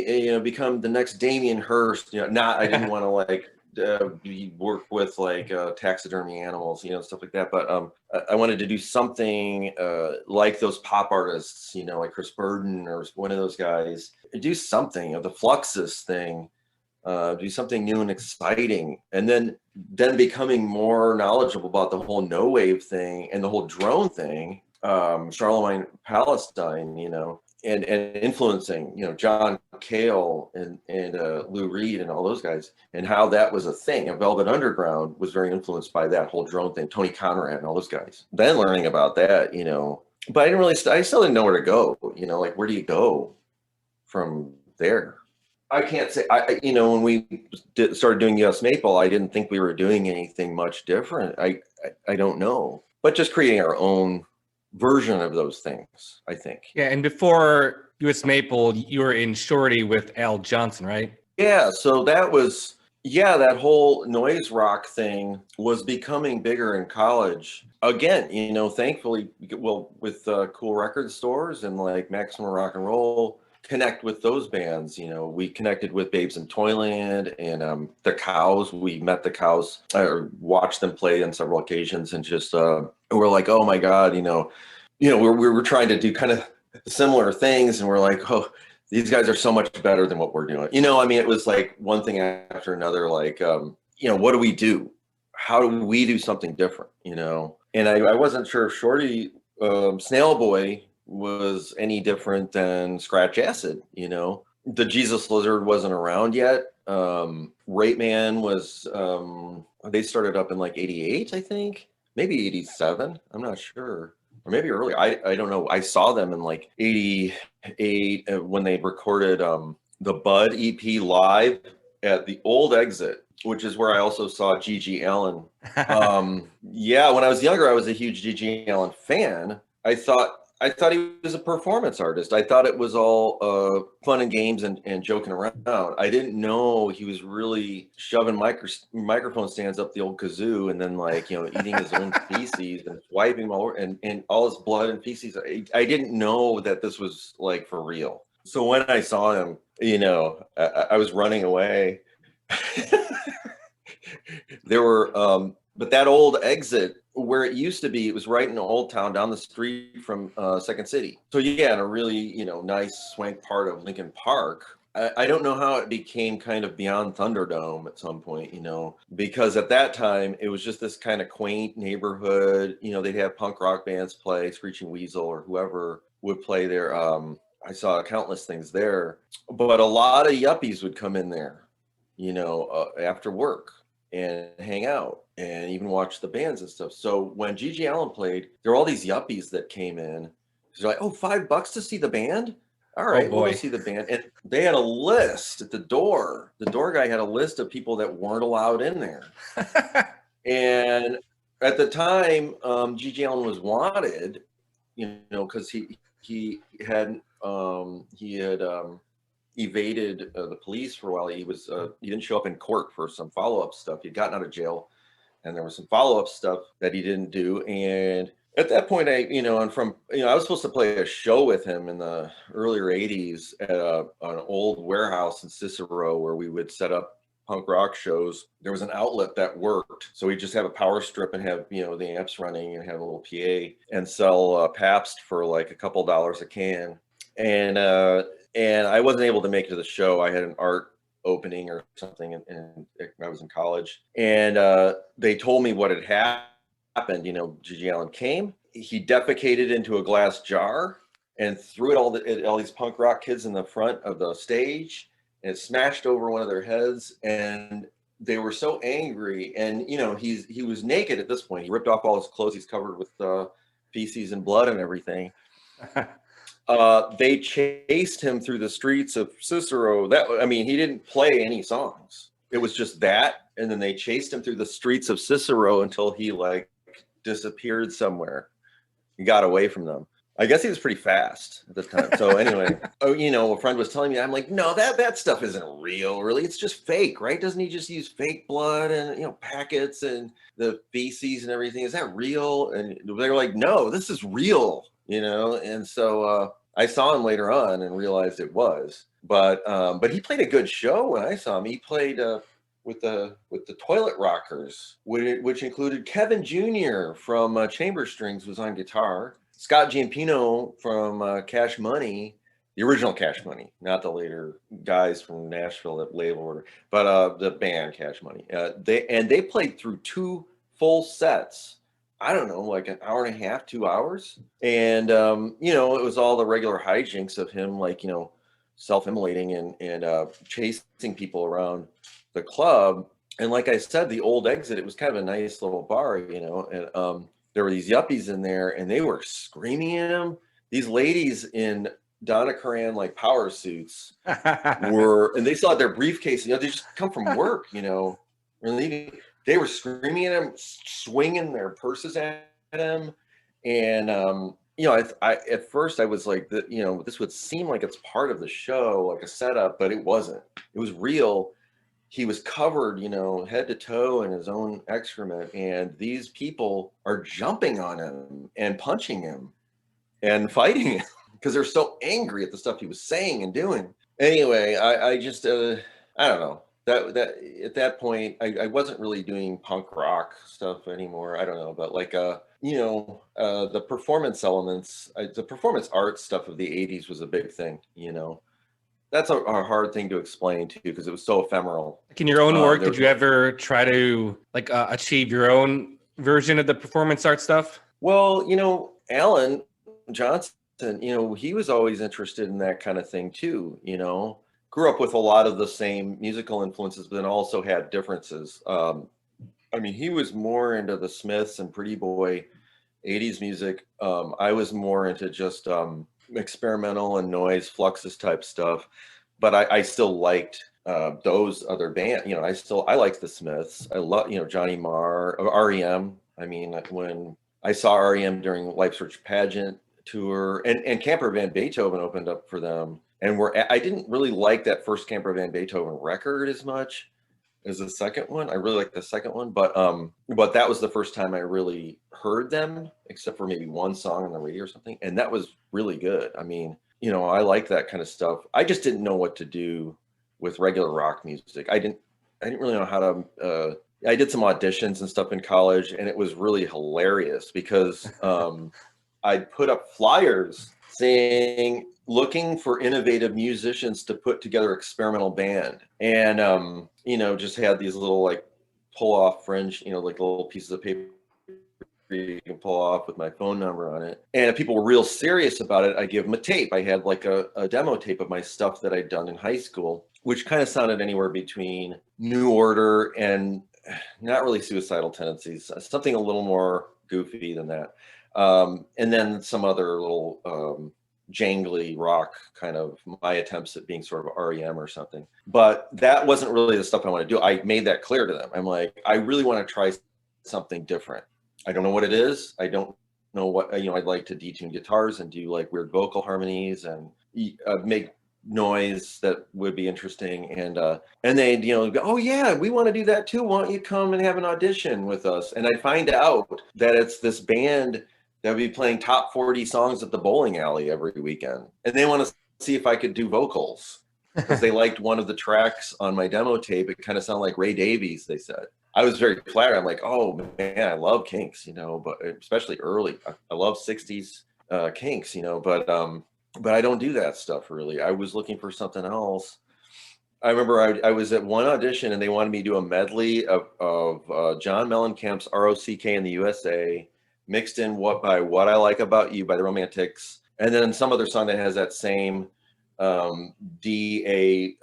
you know, become the next Damien Hirst, you know, I didn't want to like work with like taxidermy animals, you know, stuff like that. But I wanted to do something like those pop artists, you know, like Chris Burden or one of those guys. Do something of the Fluxus thing, do something new and exciting, and then becoming more knowledgeable about the whole no wave thing and the whole drone thing, Charlemagne Palestine, you know. And influencing, you know, John Cale and Lou Reed and all those guys, and how that was a thing. And Velvet Underground was very influenced by that whole drone thing. Tony Conrad and all those guys. Then learning about that, you know, but I still didn't know where to go. You know, like, where do you go from there? I can't say. You know, when we started doing US Maple, I didn't think we were doing anything much different. I don't know, but just creating our own version of those things, I think. Yeah, and before US Maple, you were in Shorty with Al Johnson, right? Yeah, so that whole noise rock thing was becoming bigger in college. Again, you know, thankfully, well, with cool record stores and like Maximum Rock and Roll, connect with those bands. You know, we connected with Babes in Toyland and the Cows. We met the Cows, or watched them play on several occasions, and just we're like, oh my God, you know, we were trying to do kind of similar things, and we're like, oh, these guys are so much better than what we're doing. You know, I mean, it was like one thing after another. Like, you know, what do we do? How do we do something different? You know, and I wasn't sure if Shorty, Snail Boy, was any different than Scratch Acid. You know, the Jesus Lizard wasn't around yet. Rape Man was, they started up in like 88, I think, maybe 87. I'm not sure, or maybe early. I don't know. I saw them in like 88 when they recorded the Bud EP live at the Old Exit, which is where I also saw G.G. Allin. Yeah, when I was younger, I was a huge G.G. Allin fan. I thought he was a performance artist. I thought it was all fun and games and joking around. I didn't know he was really shoving microphone stands up the old kazoo, and then, like, you know, eating his own feces and wiping all over, and all his blood and feces. I didn't know that this was like for real. So when I saw him, you know, I was running away. There were But that old exit where it used to be, it was right in Old Town down the street from Second City. So yeah, in a really, nice swank part of Lincoln Park. I don't know how it became kind of beyond Thunderdome at some point, because at that time it was just this kind of quaint neighborhood. They'd have punk rock bands play, Screeching Weasel or whoever would play there. I saw countless things there, but a lot of yuppies would come in there, after work and hang out and even watch the bands and stuff. So when G.G. Allin played, there were all these yuppies that came in. They're like, oh, $5 to see the band? All right, we'll go see the band. And they had a list at the door. The door guy had a list of people that weren't allowed in there. And at the time, G.G. Allin was wanted, because he had evaded the police for a while. He didn't show up in court for some follow-up stuff. He'd gotten out of jail, and there was some follow-up stuff that he didn't do. And at that point, I was supposed to play a show with him in the earlier 80s at an old warehouse in Cicero where we would set up punk rock shows. There was an outlet that worked. So we'd just have a power strip and have, the amps running and have a little PA and sell Pabst for like a couple dollars a can. And I wasn't able to make it to the show. I had an art opening or something, and I was in college. And they told me what had happened. G.G. Allin came. He defecated into a glass jar and threw it at all these punk rock kids in the front of the stage, and it smashed over one of their heads. And they were so angry. And he was naked at this point. He ripped off all his clothes. He's covered with feces and blood and everything. They chased him through the streets of Cicero. He didn't play any songs. It was just that. And then they chased him through the streets of Cicero until he disappeared somewhere. He got away from them. I guess he was pretty fast at the time. So anyway, a friend was telling me, I'm like, no, that stuff isn't real, really. It's just fake, right? Doesn't he just use fake blood and, packets and the feces and everything? Is that real? And they were like, no, this is real, And so I saw him later on and realized it was. But he played a good show when I saw him. He played with the Toilet Rockers, which included Kevin Jr. from Chamber Strings was on guitar. Scott Giampino from Cash Money, the original Cash Money, not the later guys from Nashville that labeled, but the band Cash Money. They played through 2 full sets. I don't know, like an hour and a half, 2 hours. And, it was all the regular hijinks of him, self-immolating and chasing people around the club. And like I said, the old exit, it was kind of a nice little bar, and there were these yuppies in there and they were screaming at him. These ladies in Donna Karan power suits and they still had their briefcase, they just come from work, and leaving. They were screaming at him, swinging their purses at him. And, I at first I was like, this would seem like it's part of the show, like a setup, but it wasn't. It was real. He was covered, head to toe in his own excrement. And these people are jumping on him and punching him and fighting him because they're so angry at the stuff he was saying and doing. Anyway, I just, I don't know. That at that point, I wasn't really doing punk rock stuff anymore. I don't know, but the performance elements, the performance art stuff of the 80s was a big thing, That's a hard thing to explain too, because it was so ephemeral. In your own work, did you ever try to achieve your own version of the performance art stuff? Well, Allin Johnson, he was always interested in that kind of thing too, Grew up with a lot of the same musical influences, but then also had differences. He was more into the Smiths and Pretty Boy 80s music. I was more into just experimental and noise, Fluxus type stuff. But I still liked those other bands. I liked the Smiths. I love, Johnny Marr, REM. When I saw REM during Life's Rich Pageant tour, and Camper Van Beethoven opened up for them. And I didn't really like that first Camper Van Beethoven record as much as the second one. I really liked the second one, but that was the first time I really heard them, except for maybe one song on the radio or something, and that was really good. I like that kind of stuff. I just didn't know what to do with regular rock music. I didn't really know how to I did some auditions and stuff in college, and it was really hilarious because I'd put up flyers saying, looking for innovative musicians to put together experimental band. And, you know, just had these little like pull off fringe, you know, like little pieces of paper you can pull off with my phone number on it. And if people were real serious about it, I give them a tape. I had like a demo tape of my stuff that I'd done in high school, which kind of sounded anywhere between New Order and not really Suicidal Tendencies, something a little more goofy than that. And then some other little jangly rock, kind of my attempts at being sort of REM or something. But that wasn't really the stuff I want to do. I made that clear to them. I'm like, I really want to try something different. I don't know what it is. I don't know what, you know, I'd like to detune guitars and do like weird vocal harmonies and make noise that would be interesting. And they, you know, go, oh yeah, we want to do that too. Why don't you come and have an audition with us? And I find out that it's this band that would be playing top 40 songs at the bowling alley every weekend. And they want to see if I could do vocals because they liked one of the tracks on my demo tape. It kind of sounded like Ray Davies, they said. I was very flattered. I'm like, oh man, I love Kinks, you know, but especially early. I love 60s Kinks, you know, but I don't do that stuff really. I was looking for something else. I remember I was at one audition and they wanted me to do a medley of John Mellencamp's ROCK in the USA, mixed in What I Like About You by the Romantics, and then some other song that has that same D, A,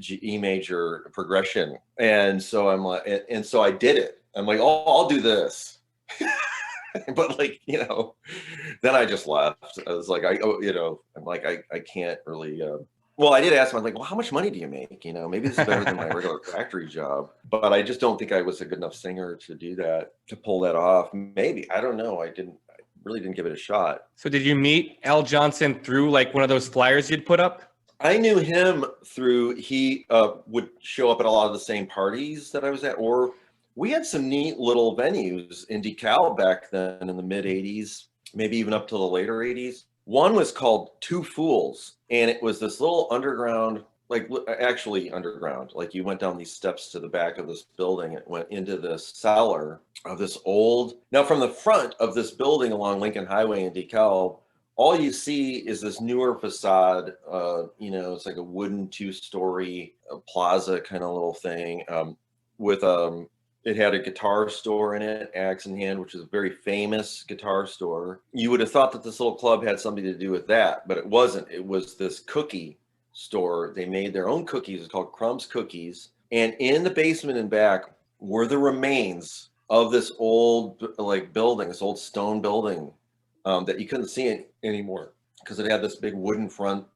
G, E major progression. And so I'm like, and so I did it. I'm like, oh, I'll do this. But like, you know, then I just left. I was like, you know, I'm like, I can't really, well, I did ask him, I'm like, well, how much money do you make? You know, maybe this is better than my regular factory job, but I just don't think I was a good enough singer to do that, to pull that off. Maybe, I don't know. I really didn't give it a shot. So did you meet Al Johnson through like one of those flyers you'd put up? I knew him through, he would show up at a lot of the same parties that I was at, or we had some neat little venues in DeKalb back then in the mid 80s, maybe even up to the later 80s. One was called Two Fools, and it was this little underground, like actually underground, like you went down these steps to the back of this building, it went into this cellar of this old, now from the front of this building along Lincoln Highway in DeKalb, all you see is this newer facade. You know, it's like a wooden 2-story plaza kind of little thing with it had a guitar store in it, Axe in Hand, which is a very famous guitar store. You would have thought that this little club had something to do with that, but it wasn't. It was this cookie store. They made their own cookies. It's called Crumbs Cookies. And in the basement and back were the remains of this old like building, this old stone building that you couldn't see anymore because it had this big wooden front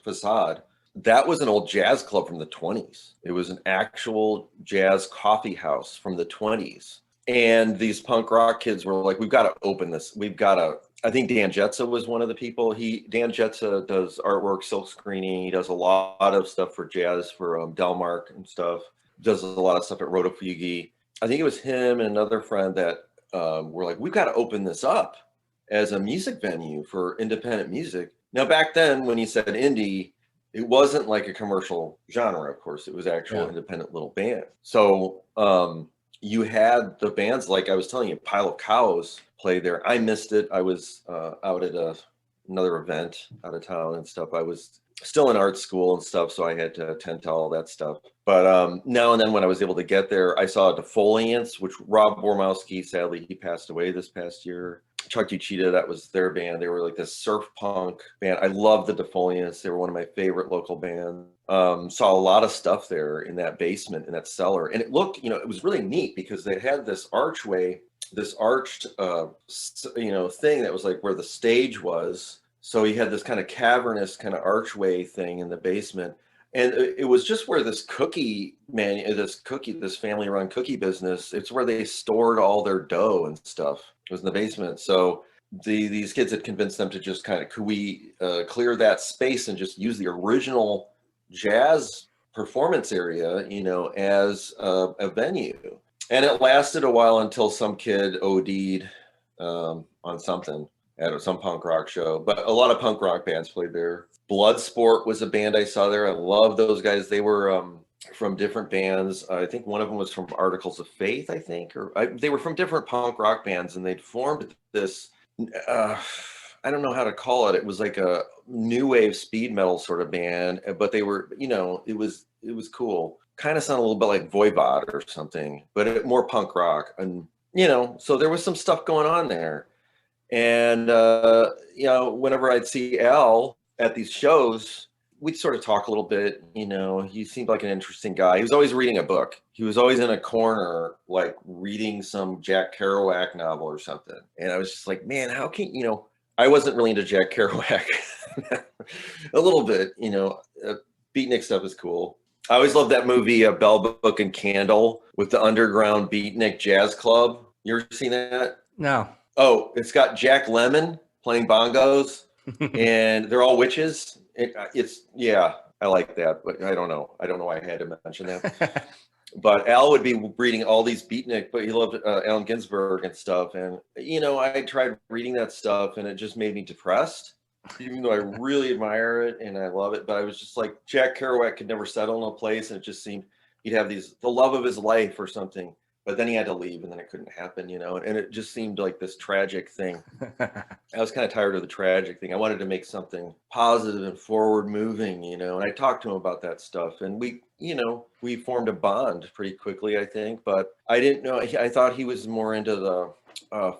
facade. That was an old jazz club from the 20s. It was an actual jazz coffee house from the 20s. And these punk rock kids were like, we've got to open this. We've got to, I think Dan Jetsa was one of the people. Dan Jetsa does artwork, silk screening. He does a lot of stuff for jazz, for Delmark and stuff. Does a lot of stuff at Rotofugi. I think it was him and another friend that were like, we've got to open this up as a music venue for independent music. Now, back then, when you said indie, it wasn't like a commercial genre, of course. It was actual independent little band. So you had the bands, like I was telling you, Pile of Cows play there. I missed it. I was out at another event out of town and stuff. I was still in art school and stuff, so I had to attend to all that stuff. But now and then when I was able to get there, I saw Defoliants, which Rob Bormowski, sadly, he passed away this past year. Chuck Uchida, that was their band. They were like this surf punk band. I love the Defoliants. They were one of my favorite local bands. Saw a lot of stuff there in that basement, in that cellar. And it looked, you know, it was really neat because they had this archway, this arched, you know, thing that was like where the stage was. So you had this kind of cavernous kind of archway thing in the basement. And it was just where this this family-run cookie business, it's where they stored all their dough and stuff. It was in the basement. So these kids had convinced them to just kind of, could we clear that space and just use the original jazz performance area, you know, as a venue. And it lasted a while until some kid OD'd on something at some punk rock show. But a lot of punk rock bands played there. Bloodsport was a band I saw there. I love those guys. They were from different bands. I think one of them was from Articles of Faith, I think, they were from different punk rock bands, and they'd formed this. I don't know how to call it. It was like a new wave speed metal sort of band, but they were, it was cool. Kind of sounded a little bit like Voivod or something, but more punk rock, and so there was some stuff going on there. And whenever I'd see Al at these shows, we'd sort of talk a little bit. He seemed like an interesting guy. He was always reading a book. He was always in a corner, like reading some Jack Kerouac novel or something. And I was just like, man, how can I wasn't really into Jack Kerouac. A little bit, beatnik stuff is cool. I always loved that movie, Bell Book and Candle, with the underground beatnik jazz club. You ever seen that? No. Oh, it's got Jack Lemmon playing bongos, and they're all witches. I like that, but I don't know why I had to mention that. But Al would be reading all these beatnik, but he loved Allen Ginsberg and stuff. And, I tried reading that stuff, and it just made me depressed, even though I really admire it and I love it. But I was just like, Jack Kerouac could never settle in a place. And it just seemed he'd have the love of his life or something. But then he had to leave, and then it couldn't happen, and it just seemed like this tragic thing. I was kind of tired of the tragic thing. I wanted to make something positive and forward moving, and I talked to him about that stuff, and we formed a bond pretty quickly, I think, but I didn't know, I thought he was more into the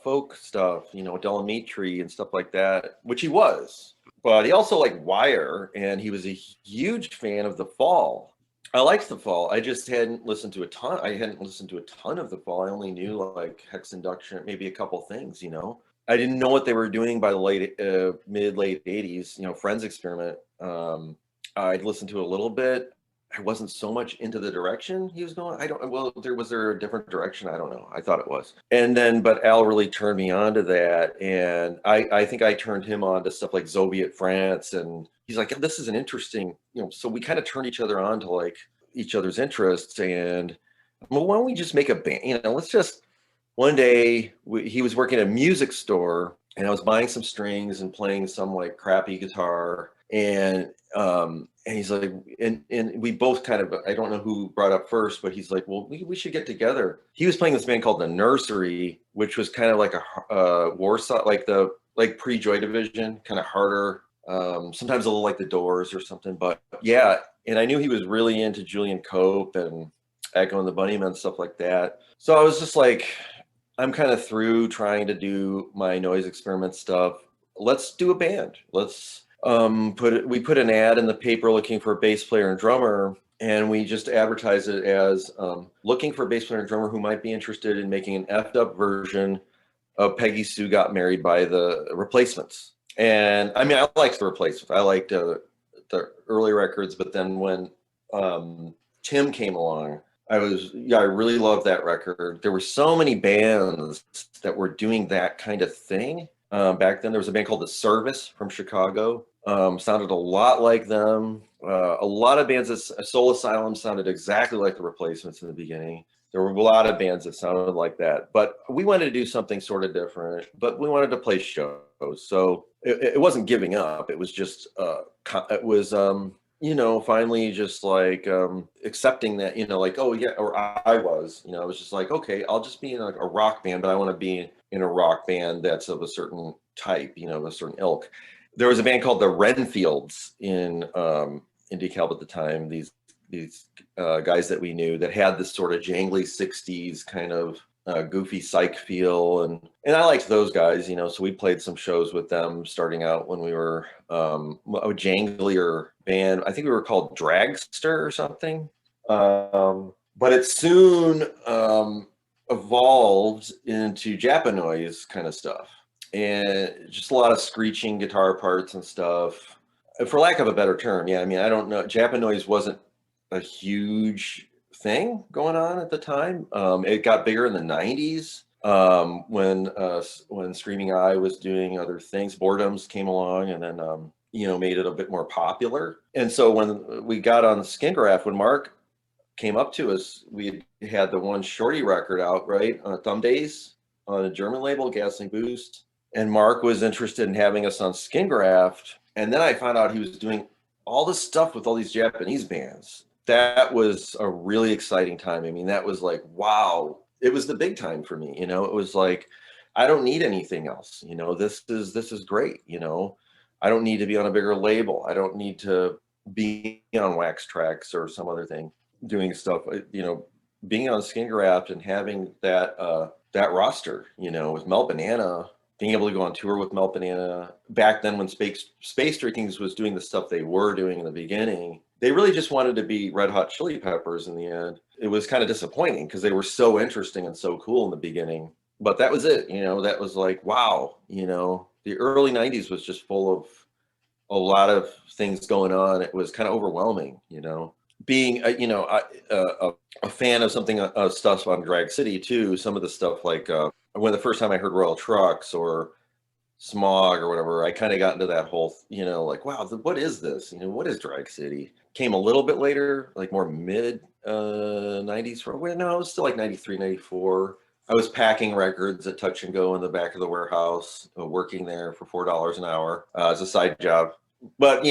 folk stuff, Delamitri and stuff like that, which he was, but he also liked Wire, and he was a huge fan of The Fall. I liked The Fall. I just hadn't listened to a ton. I hadn't listened to a ton of The Fall. I only knew like Hex Induction, maybe a couple things, I didn't know what they were doing by the mid-late 80s, Friends Experiment. I'd listened to a little bit. I wasn't so much into the direction he was going. Was there a different direction? I don't know. I thought it was. And then, but Al really turned me on to that. And I think I turned him on to stuff like Soviet France, and he's like, this is an interesting, so we kind of turned each other on to like each other's interests. And well, why don't we just make a band? Let's just, one day he was working at a music store, and I was buying some strings and playing some like crappy guitar. And he's like, and we both kind of, I don't know who brought up first, but he's like, well, we should get together. He was playing this band called The Nursery, which was kind of like a Warsaw, like pre-Joy Division, kind of harder. Sometimes a little like The Doors or something, but yeah. And I knew he was really into Julian Cope and Echo and the Bunnymen, stuff like that. So I was just like, I'm kind of through trying to do my noise experiment stuff. Let's do a band. Let's we put an ad in the paper looking for a bass player and drummer, and we just advertised it as looking for a bass player and drummer who might be interested in making an effed up version of Peggy Sue Got Married by the Replacements. And I mean, I liked the Replacements. I liked the early records, but then when Tim came along, I really loved that record. There were so many bands that were doing that kind of thing. Back then, there was a band called The Service from Chicago. Sounded a lot like them. A lot of bands, Soul Asylum sounded exactly like the Replacements in the beginning. There were a lot of bands that sounded like that, but we wanted to do something sort of different, but we wanted to play shows. So it wasn't giving up. It was just, it was, finally just like accepting that, like, oh yeah, or I was, I was just like, okay, I'll just be in a rock band, but I want to be in a rock band that's of a certain type, a certain ilk. There was a band called the Renfields in DeKalb at the time. These guys that we knew that had this sort of jangly 60s kind of goofy psych feel, and I liked those guys, so we played some shows with them starting out when we were a janglier band. I think we were called Dragster or something, but it soon evolved into Japanoise kind of stuff, and just a lot of screeching guitar parts and stuff, for lack of a better term. Yeah, I mean, I don't know, Japanoise wasn't a huge thing going on at the time. It got bigger in the 90s when Screaming Eye was doing other things. Boredoms came along and then made it a bit more popular. And so when we got on Skin Graft, when Mark came up to us, we had the one Shorty record out, right, on Thumb Days on a German label, Gasoline Boost, and Mark was interested in having us on Skin Graft. And then I found out he was doing all this stuff with all these Japanese bands. that was a really exciting time. I mean, that was like, wow, it was the big time for me. It was like, I don't need anything else. This is great. I don't need to be on a bigger label. I don't need to be on Wax Tracks or some other thing doing stuff. Being on Skin Graft and having that roster, with Melt Banana, being able to go on tour with Melt Banana back then when Space Drinkings was doing the stuff they were doing in the beginning. They really just wanted to be Red Hot Chili Peppers in the end. It was kind of disappointing because they were so interesting and so cool in the beginning. But that was it. That was like, wow, the early 90s was just full of a lot of things going on. It was kind of overwhelming, being, a fan of something, stuff on Drag City too. Some of the stuff like when the first time I heard Royal Trucks or Smog or whatever, I kind of got into that whole, like, wow, what is this? What is Drag City? Came a little bit later, like more mid 90s. No, it was still like 93, 94. I was packing records at Touch and Go in the back of the warehouse, working there for $4 an hour as a side job. But,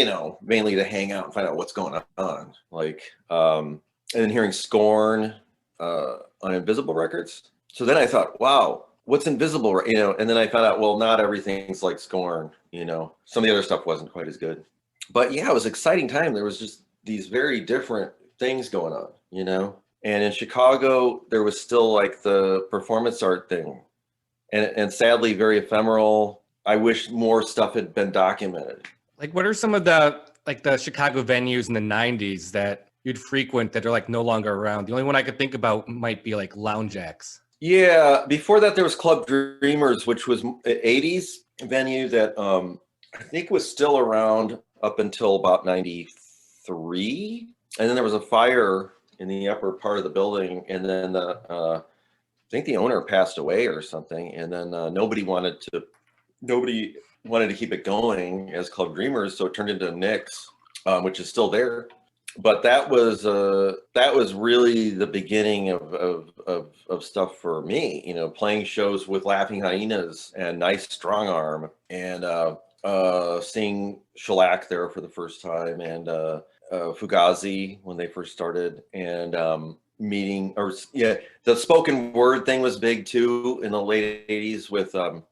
mainly to hang out and find out what's going on. Like, and then hearing Scorn on Invisible Records. So then I thought, wow, what's Invisible? And then I found out, well, not everything's like Scorn. Some of the other stuff wasn't quite as good. But yeah, it was an exciting time. There was just these very different things going on, And in Chicago, there was still like the performance art thing. And sadly, very ephemeral. I wish more stuff had been documented. Like, what are some of the Chicago venues in the 90s that you'd frequent that are like no longer around? The only one I could think about might be like Lounge Acts. Yeah, before that there was Club Dreamers, which was an 80s venue that I think was still around up until about 93. And then there was a fire in the upper part of the building, and then I think the owner passed away or something, and then nobody wanted to keep it going as Club Dreamers, so it turned into Nick's, which is still there. But that was really the beginning of stuff for me, playing shows with Laughing Hyenas and Nice Strong Arm, and seeing Shellac there for the first time, and Fugazi when they first started, and the spoken word thing was big too in the late 80s with a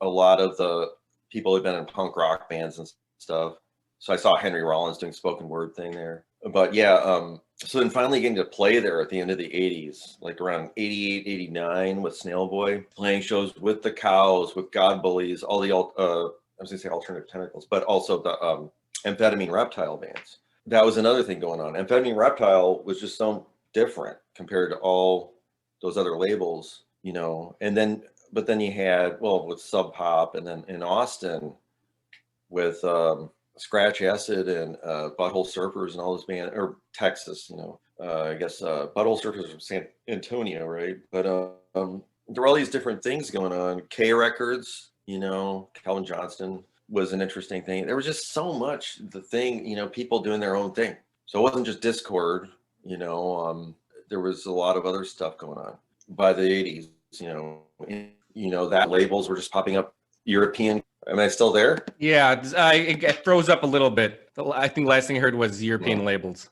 lot of the people who'd been in punk rock bands and stuff. So I saw Henry Rollins doing spoken word thing there. But yeah, so then finally getting to play there at the end of the 80s, like around 88, 89 with Snail Boy, playing shows with the Cows, with God Bullies, all the, I was gonna say Alternative Tentacles, but also the Amphetamine Reptile bands. That was another thing going on. Amphetamine Reptile was just so different compared to all those other labels, but then you had, with Sub Pop, and then in Austin with Scratch Acid and Butthole Surfers and all those bands, or Texas, I guess Butthole Surfers from San Antonio, right? But there were all these different things going on. K Records, Calvin Johnston was an interesting thing. There was just so much people doing their own thing. So it wasn't just Discord, there was a lot of other stuff going on by the 80s, that labels were just popping up. European. Am I still there? Yeah, it froze up a little bit. I think last thing I heard was European labels.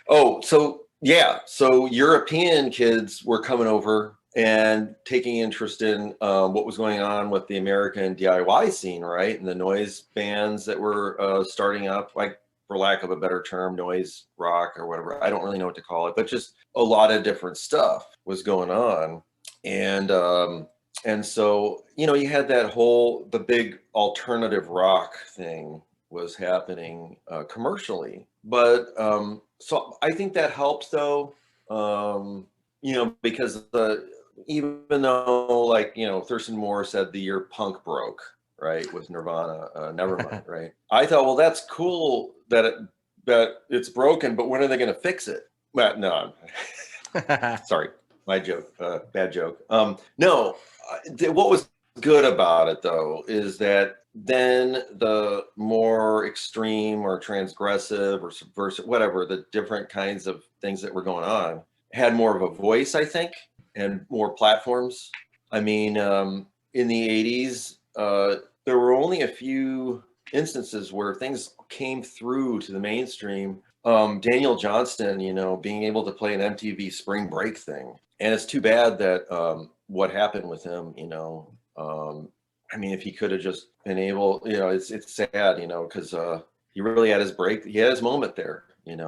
Oh, so yeah. So European kids were coming over and taking interest in what was going on with the American DIY scene, right? And the noise bands that were starting up, like, for lack of a better term, noise rock or whatever. I don't really know what to call it, but just a lot of different stuff was going on. And so, you had the big alternative rock thing was happening commercially. But so I think that helps though, because even though Thurston Moore said the year punk broke, right, with Nirvana, Nevermind, right? I thought, well, that's cool that it's broken, but when are they going to fix it? Well, no, sorry, my joke, bad joke. No. What was good about it though is that then the more extreme or transgressive or subversive, whatever, the different kinds of things that were going on had more of a voice, I think, and more platforms. I mean, in the 80s, there were only a few instances where things came through to the mainstream Daniel Johnston, being able to play an MTV Spring Break thing. And it's too bad that what happened with him, I mean, if he could have just been able, it's sad, because he really had his break. He had his moment there, and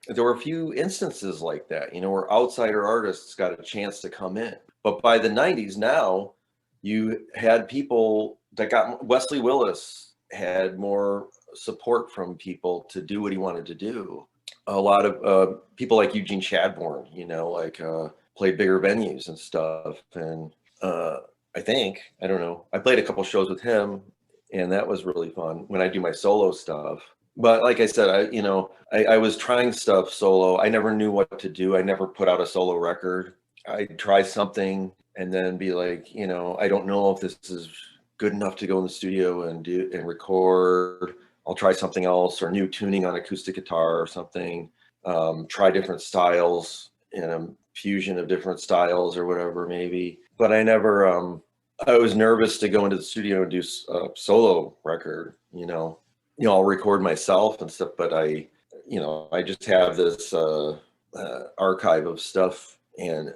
there were a few instances like that, where outsider artists got a chance to come in. But by the 90s now, you had people that got, Wesley Willis had more support from people to do what he wanted to do. A lot of people like Eugene Chadbourne, played bigger venues and stuff. And I don't know, I played a couple shows with him, and that was really fun when I do my solo stuff. But like I said, I was trying stuff solo. I never knew what to do. I never put out a solo record. I'd try something and then be like, I don't know if this is good enough to go in the studio and do and record. I'll try something else, or new tuning on acoustic guitar or something. Try different styles, fusion of different styles or whatever, maybe. But I never, I was nervous to go into the studio and do a solo record, I'll record myself and stuff, but I just have this archive of stuff, and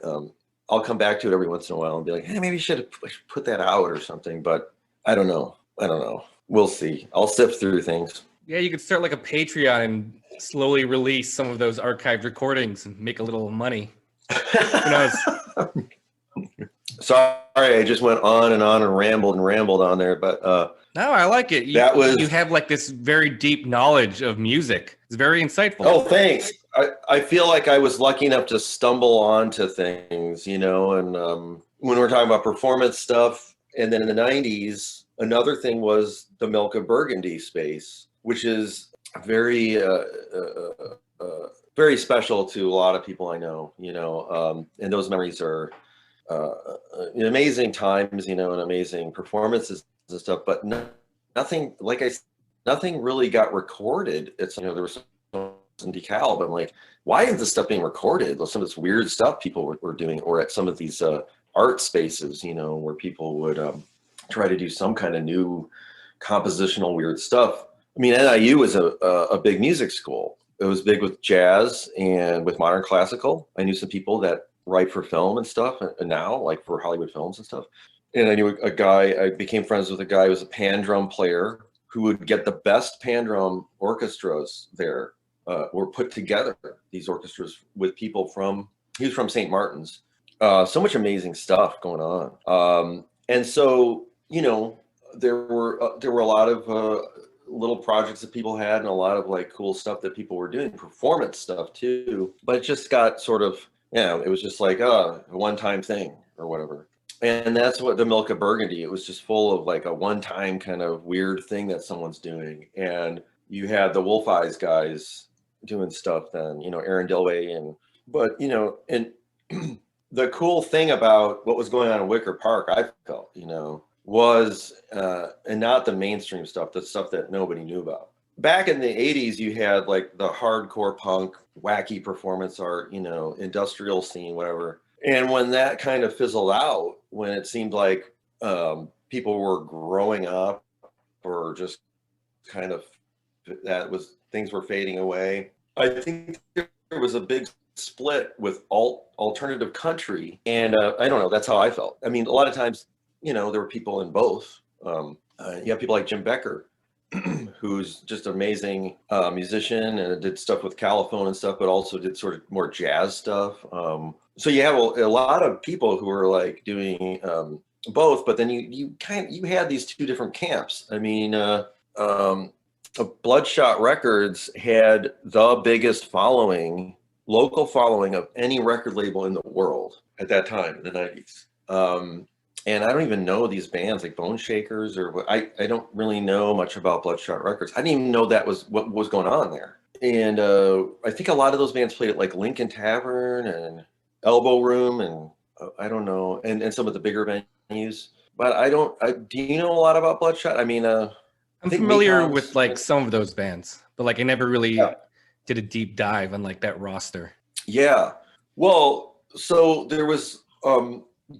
I'll come back to it every once in a while and be like, hey, maybe I should put that out or something. But I don't know. We'll see. I'll sift through things. Yeah, you could start like a Patreon and slowly release some of those archived recordings and make a little money. Who knows? Sorry, I just went on and rambled on there, but no, I like it. You have like this very deep knowledge of music. It's very insightful. Oh, thanks. I feel like I was lucky enough to stumble onto things, and when we're talking about performance stuff, and then in the 90s, another thing was the Milk of Burgundy space, which is very very special to a lot of people I know, and those memories are amazing times, and amazing performances and stuff, but nothing, like nothing really got recorded. It's, there was some decal, but I'm like, why is this stuff being recorded? Some of this weird stuff people were doing, or at some of these art spaces, where people would try to do some kind of new compositional weird stuff. I mean, NIU was a big music school. It was big with jazz and with modern classical. I knew some people that write for film and stuff, and now like for Hollywood films and stuff. And I knew a guy, I became friends with a guy who was a pan drum player who would get the best pan drum orchestras there, or put together these orchestras with people he was from St. Martin's. So much amazing stuff going on. And so, there were a lot of little projects that people had, and a lot of like cool stuff that people were doing, performance stuff too. But it just got sort of, it was just like a one-time thing or whatever. And that's what the Milk of Burgundy, it was just full of like a one-time kind of weird thing that someone's doing. And you had the Wolf Eyes guys doing stuff then, Aaron Dilway, and the cool thing about what was going on in Wicker Park, I felt, was, and not the mainstream stuff, the stuff that nobody knew about. Back in the 80s, you had like the hardcore punk, wacky performance art, industrial scene, whatever. And when that kind of fizzled out, when it seemed like people were growing up, or just kind of things were fading away, I think there was a big split with alternative country. And I don't know, that's how I felt. I mean, a lot of times, there were people in both. You have people like Jim Becker, who's just amazing musician, and did stuff with Caliphone and stuff, but also did sort of more jazz stuff. So you have a lot of people who are like doing both, but then you had these two different camps. I mean, Bloodshot Records had the biggest local following of any record label in the world at that time in the 90s. And I don't even know these bands like Bone Shakers, or I don't really know much about Bloodshot Records. I didn't even know that was what was going on there. And I think a lot of those bands played at like Lincoln Tavern and Elbow Room, and I don't know, and some of the bigger venues. But do you know a lot about Bloodshot? I mean, I'm familiar with like some of those bands, but like I never really did a deep dive on like that roster. Yeah. Well, so there was,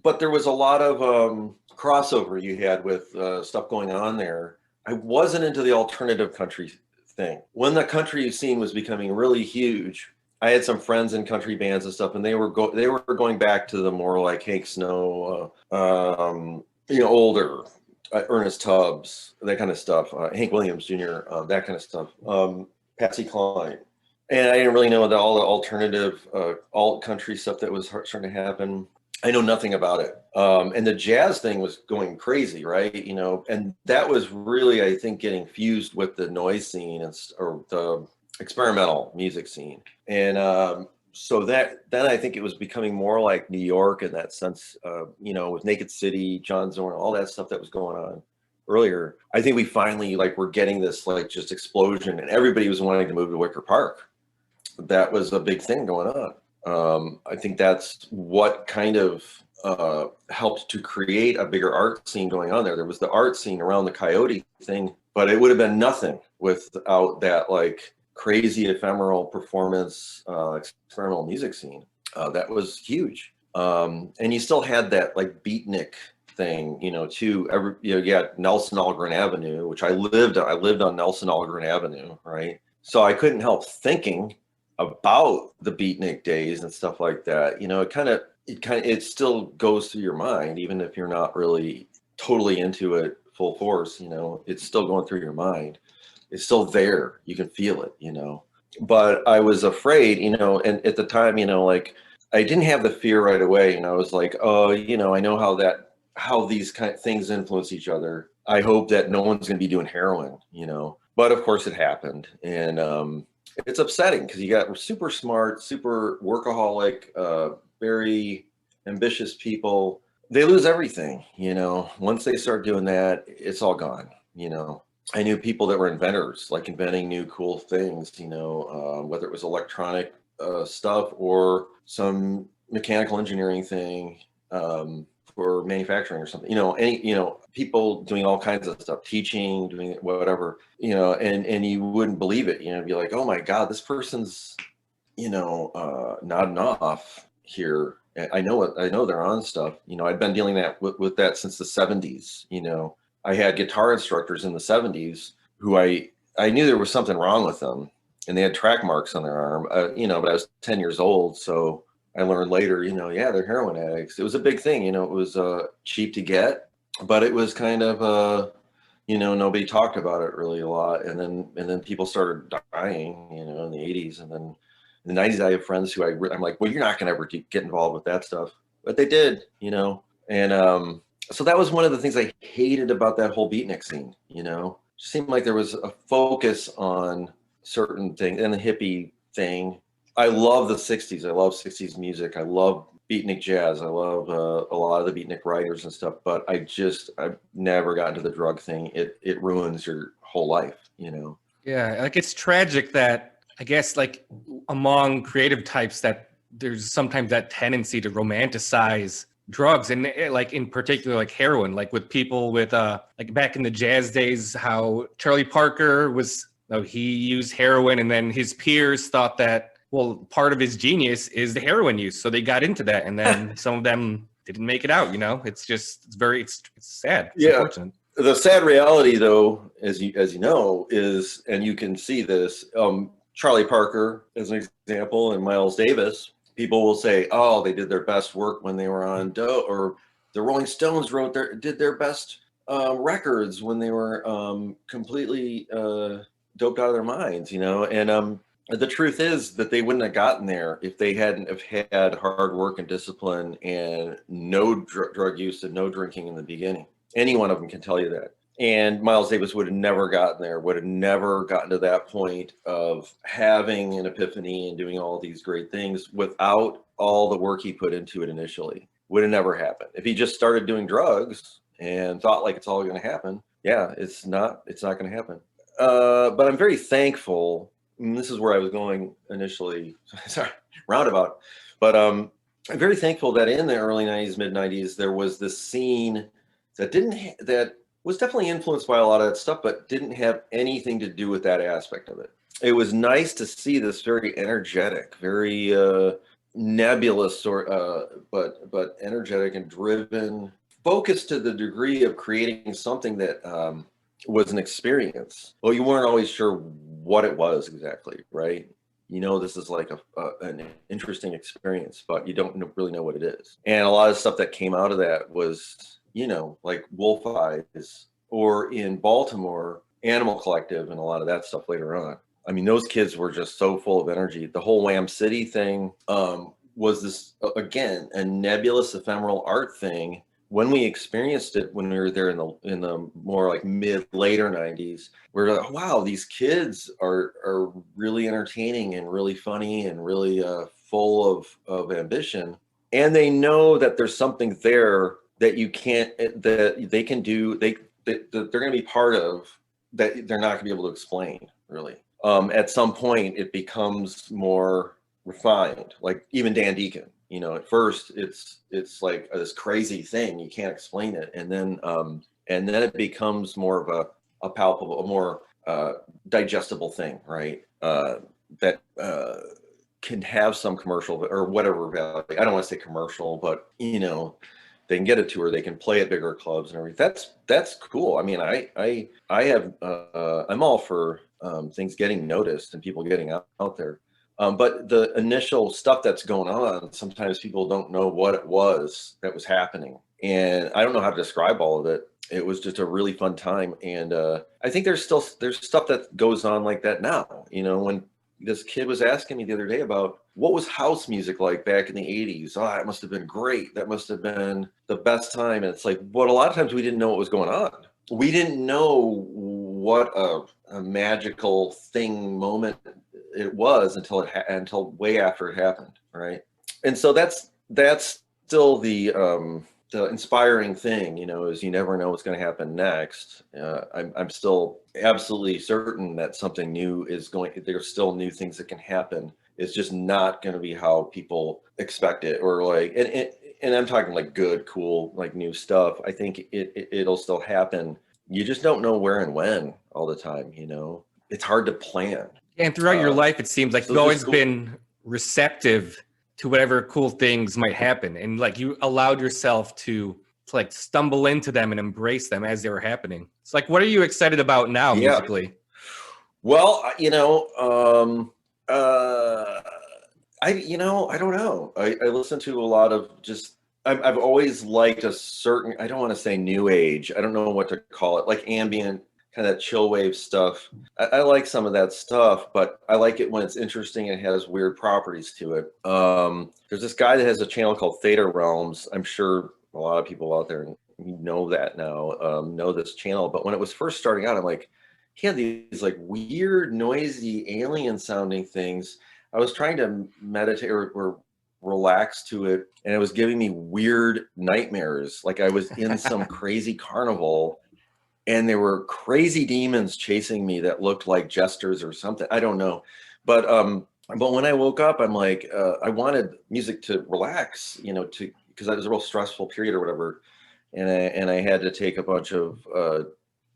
but there was a lot of crossover you had with stuff going on there. I wasn't into the alternative country thing. When the country scene was becoming really huge, I had some friends in country bands and stuff, and they were going back to the more like Hank Snow, older Ernest Tubbs, that kind of stuff, Hank Williams Jr., that kind of stuff, Patsy Cline. And I didn't really know all the alternative alt country stuff that was starting to happen. I know nothing about it. And the jazz thing was going crazy, right? And that was really, I think, getting fused with the noise scene or the experimental music scene. And so then I think it was becoming more like New York in that sense, with Naked City, John Zorn, all that stuff that was going on earlier. I think we finally were getting this just explosion, and everybody was wanting to move to Wicker Park. That was a big thing going on. I think that's what kind of helped to create a bigger art scene going on there. There was the art scene around the Coyote thing, but it would have been nothing without that crazy ephemeral performance experimental music scene. That was huge. And you still had that beatnik thing, too. You got Nelson Algren Avenue, which I lived on Nelson Algren Avenue, right? So I couldn't help thinking about the beatnik days and stuff like that. It still goes through your mind, even if you're not really totally into it full force. It's still going through your mind. It's still there. You can feel it. But I was afraid, and at the time, I didn't have the fear right away. I was like, oh, I know how these kind of things influence each other. I hope that no one's going to be doing heroin, But of course it happened. And it's upsetting because you got super smart, super workaholic, very ambitious people. They lose everything, Once they start doing that, it's all gone, I knew people that were inventors, inventing new cool things, whether it was electronic stuff or some mechanical engineering thing for manufacturing or something, people doing all kinds of stuff, teaching, doing whatever, and you wouldn't believe it, be like, oh my God, this person's, nodding off here. I know they're on stuff, I'd been dealing with that since the 70s, I had guitar instructors in the 70s who I knew there was something wrong with them, and they had track marks on their arm, but I was 10 years old. So I learned later, yeah, they're heroin addicts. It was a big thing, it was cheap to get, but it was kind of, nobody talked about it really a lot. And then people started dying, in the 80s. And then in the 90s, I have friends who I'm like, well, you're not going to ever get involved with that stuff. But they did, and so that was one of the things I hated about that whole beatnik scene, It seemed like there was a focus on certain things and the hippie thing. I love the 60s. I love 60s music. I love beatnik jazz. I love a lot of the beatnik writers and stuff, but I've never gotten to the drug thing. It ruins your whole life, Yeah, it's tragic that I guess among creative types that there's sometimes that tendency to romanticize drugs, and in particular heroin, with people with back in the jazz days, how Charlie Parker was, he used heroin, and then his peers thought that, well, part of his genius is the heroin use, so they got into that, and then some of them didn't make it out. It's sad. It's unfortunate. The sad reality, though, as you know, is, and you can see this, Charlie Parker as an example, and Miles Davis. People will say, oh, they did their best work when they were on dope, or the Rolling Stones did their best records when they were completely doped out of their minds, and the truth is that they wouldn't have gotten there if they hadn't have had hard work and discipline and no drug use and no drinking in the beginning. Any one of them can tell you that. And Miles Davis would have never gotten there, would have never gotten to that point of having an epiphany and doing all these great things without all the work he put into it initially. Would have never happened. If he just started doing drugs and thought it's all going to happen, yeah, it's not going to happen. But I'm very thankful, and this is where I was going initially, sorry, roundabout, but I'm very thankful that in the early 90s, mid 90s, there was this scene that was definitely influenced by a lot of that stuff, but didn't have anything to do with that aspect of it. It was nice to see this very energetic, very nebulous but energetic and driven, focused to the degree of creating something that was an experience. Well, you weren't always sure what it was exactly, right? You know, this is like an interesting experience, but you don't really know what it is. And a lot of stuff that came out of that was, you know, like Wolf Eyes, or in Baltimore, Animal Collective, and a lot of that stuff later on. I mean, those kids were just so full of energy. The whole Wham City thing was this, again, a nebulous ephemeral art thing. When we experienced it, when we were there in the more like later 90s, we're like, wow, these kids are really entertaining and really funny and really full of ambition. And they know that there's something there that you can't, that they can do, that they're going to be part of, that they're not going to be able to explain, really. At some point, it becomes more refined, like even Dan Deacon. You know, at first it's like this crazy thing, you can't explain it, and then it becomes more of a palpable, a more digestible thing, right? That can have some commercial or whatever value. I don't want to say commercial, but you know, they can get a tour, they can play at bigger clubs and everything. That's cool. I mean, I have I'm all for things getting noticed and people getting out there. But the initial stuff that's going on, sometimes people don't know what it was that was happening. And I don't know how to describe all of it. It was just a really fun time. And I think there's stuff that goes on like that now. You know, when this kid was asking me the other day about what was house music like back in the 80s. Oh, it must have been great. That must have been the best time. And it's like, but a lot of times we didn't know what was going on. We didn't know what a magical thing moment it was until way after it happened, right? And so that's still the inspiring thing, you know, is you never know what's going to happen next. I'm still absolutely certain that something new is there's still new things that can happen. It's just not going to be how people expect it, or like, and I'm talking like good, cool, like new stuff. I think it'll still happen. You just don't know where and when all the time, you know. It's hard to plan. And throughout your life, it seems like you've always been receptive to whatever cool things might happen. And like you allowed yourself to like stumble into them and embrace them as they were happening. It's like, what are you excited about now musically? Well, you know, I don't know. I listen to a lot of just, I've always liked a certain, I don't want to say new age. I don't know what to call it, like ambient, kind of chill wave stuff. I like some of that stuff, but I like it when it's interesting and has weird properties to it. There's this guy that has a channel called Theta Realms. I'm sure a lot of people out there know that now, know this channel. But when it was first starting out, I'm like, he had these like weird, noisy, alien sounding things. I was trying to meditate or relax to it, and it was giving me weird nightmares. Like I was in some crazy carnival, and there were crazy demons chasing me that looked like jesters or something. I don't know. But when I woke up, I'm like, I wanted music to relax, you know, because it was a real stressful period or whatever. And I had to take a bunch of,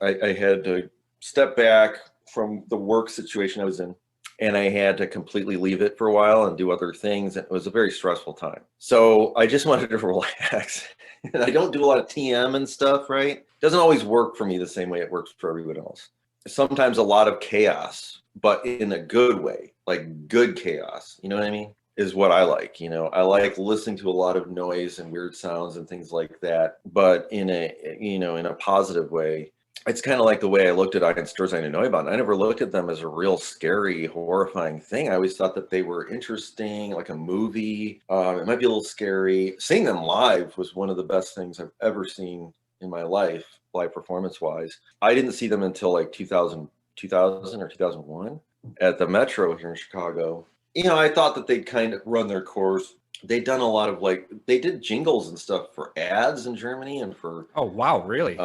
I had to step back from the work situation I was in, and I had to completely leave it for a while and do other things. It was a very stressful time. So I just wanted to relax. And I don't do a lot of TM and stuff, right? It doesn't always work for me the same way it works for everyone else. Sometimes a lot of chaos, but in a good way, like good chaos, you know what I mean? Is what I like. You know, I like listening to a lot of noise and weird sounds and things like that, but in a positive way. It's kind of like the way I looked at Einstürzende Neubauten. I never looked at them as a real scary, horrifying thing. I always thought that they were interesting, like a movie. It might be a little scary. Seeing them live was one of the best things I've ever seen in my life, live performance-wise. I didn't see them until like 2000 or 2001 at the Metro here in Chicago. You know, I thought that they'd kind of run their course. They'd done a lot of they did jingles and stuff for ads in Germany and for oh wow, really?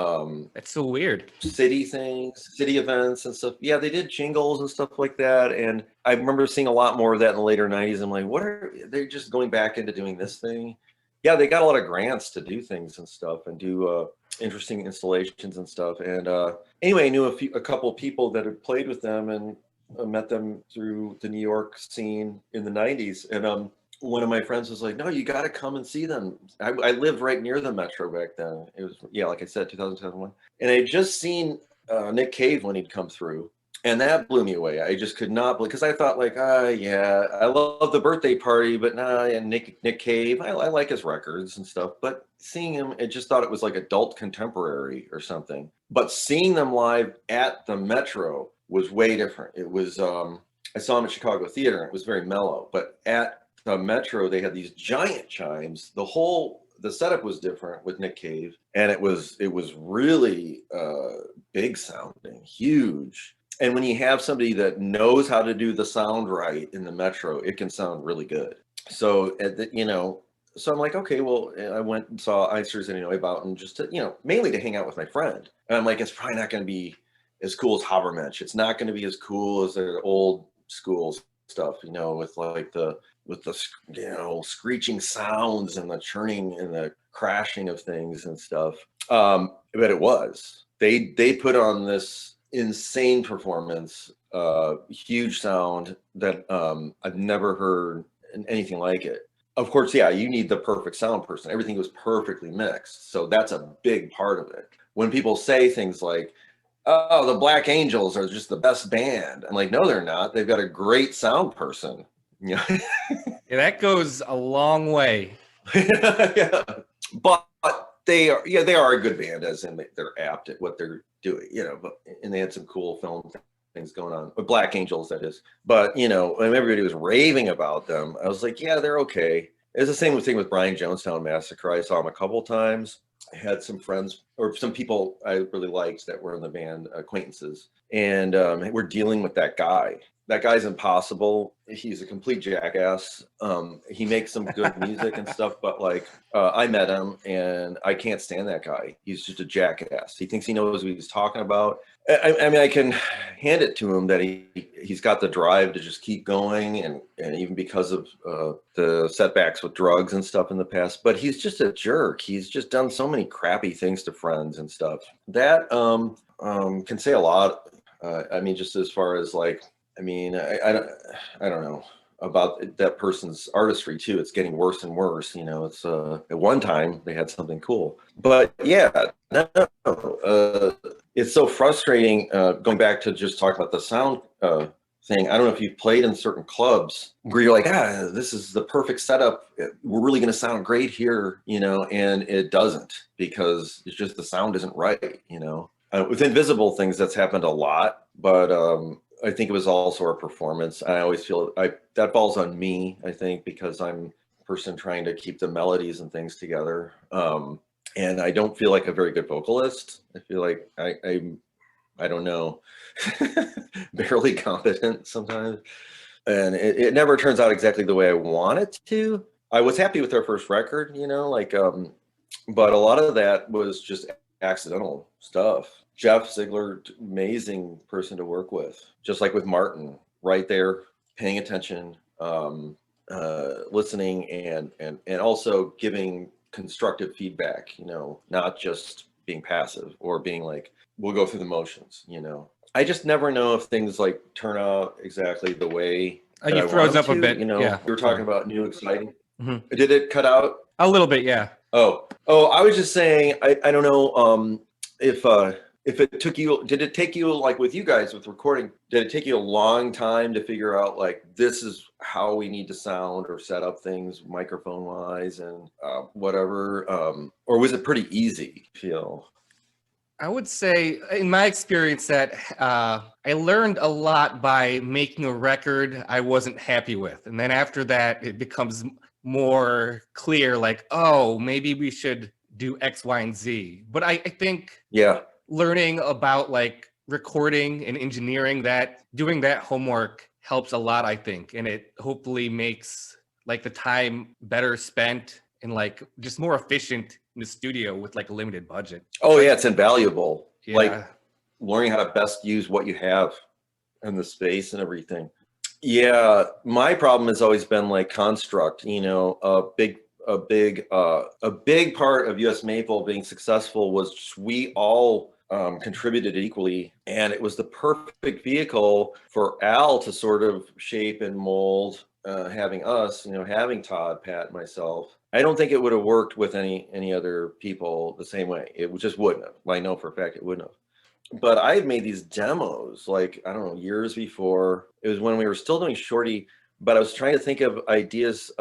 That's so weird. City things, city events and stuff. Yeah, they did jingles and stuff like that. And I remember seeing a lot more of that in the later 90s. I'm like, what are they just going back into doing this thing? Yeah, they got a lot of grants to do things and stuff and do interesting installations and stuff. And anyway, I knew a couple of people that had played with them and met them through the New York scene in the 90s. And one of my friends was like, no, you got to come and see them. I lived right near the Metro back then. It was, yeah, like I said, 2001. And I had just seen Nick Cave when he'd come through. And that blew me away. I just could not believe, because I thought like, yeah, I love the birthday party, but nah, and Nick Cave, I like his records and stuff. But seeing him, I just thought it was like adult contemporary or something. But seeing them live at the Metro was way different. It was I saw him at Chicago Theater, and it was very mellow. But at the Metro, they had these giant chimes. The setup was different with Nick Cave, and it was really big sounding, huge. And when you have somebody that knows how to do the sound right in the Metro, it can sound really good. So, so I'm like, okay, well, I went and saw Icers anyway about, and just to, mainly to hang out with my friend. And I'm like, it's probably not going to be as cool as Habermensch. It's not going to be as cool as their old school stuff, with like the screeching sounds and the churning and the crashing of things and stuff. But it was. They put on this insane performance, huge sound that I've never heard anything like it. Of course, yeah, you need the perfect sound person. Everything was perfectly mixed. So that's a big part of it. When people say things like, oh, the Black Angels are just the best band, I'm like, no, they're not. They've got a great sound person. Yeah, that goes a long way. Yeah. But they are a good band, as in they're apt at what they're doing, and they had some cool film things going on with Black Angels, that is. But when everybody was raving about them, I was like, yeah, they're okay. It's the same thing with Brian Jonestown Massacre. I saw him a couple times. I had some friends or some people I really liked that were in the band, acquaintances, and we're dealing with that guy. That guy's impossible. He's a complete jackass. He makes some good music and stuff, but like I met him and I can't stand that guy. He's just a jackass. He thinks he knows what he's talking about. I mean, I can hand it to him that he's got the drive to just keep going, and even because of the setbacks with drugs and stuff in the past. But he's just a jerk. He's just done so many crappy things to friends and stuff. That can say a lot. I mean, just as far as like, I mean, I don't know about that person's artistry too. It's getting worse and worse. It's at one time they had something cool, but yeah, no, it's so frustrating. Going back to just talking about the sound thing, I don't know if you've played in certain clubs where you're like, this is the perfect setup. We're really going to sound great here, and it doesn't, because it's just the sound isn't right. With Invisible Things, that's happened a lot, but I think it was also our performance. I always feel that falls on me, I think, because I'm a person trying to keep the melodies and things together. And I don't feel like a very good vocalist. I feel like I don't know, barely competent sometimes. And it never turns out exactly the way I want it to. I was happy with our first record, but a lot of that was just accidental stuff. Jeff Ziegler, amazing person to work with, just like with Martin, right there, paying attention, listening, and also giving constructive feedback, not just being passive or being like, we'll go through the motions, I just never know if things like turn out exactly the way You froze up a bit. Yeah. We were talking about new, exciting. Mm-hmm. Did it cut out? A little bit, yeah. Oh, I was just saying, I don't know if it took you, did it take you, like with you guys with recording, did it take you a long time to figure out like, this is how we need to sound or set up things microphone wise and whatever, or was it pretty easy, you feel? I would say in my experience that I learned a lot by making a record I wasn't happy with. And then after that, it becomes more clear, like, oh, maybe we should do X, Y, and Z. But I think learning about like recording and engineering, that doing that homework helps a lot, I think. And it hopefully makes like the time better spent and like just more efficient in the studio with like a limited budget. Oh yeah, it's invaluable. Yeah. Like learning how to best use what you have and the space and everything. Yeah, my problem has always been like construct, a big part of US Maple being successful was just we all contributed equally, and it was the perfect vehicle for Al to sort of shape and mold, having us, having Todd, Pat, myself. I don't think it would have worked with any other people the same way. It just wouldn't have. I know for a fact it wouldn't have. but I had made these demos, like, I don't know, years before. It was when we were still doing Shorty, but I was trying to think of ideas.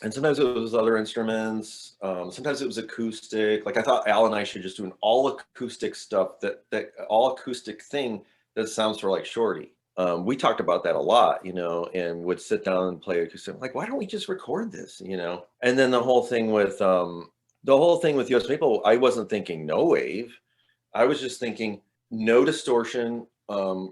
And sometimes it was other instruments. Sometimes it was acoustic. Like I thought Al and I should just do an all acoustic stuff, that all acoustic thing that sounds sort of like Shorty. We talked about that a lot, you know, and would sit down and play acoustic. Like, why don't we just record this, you know? And then the whole thing with US Maple, I wasn't thinking no wave. I was just thinking no distortion,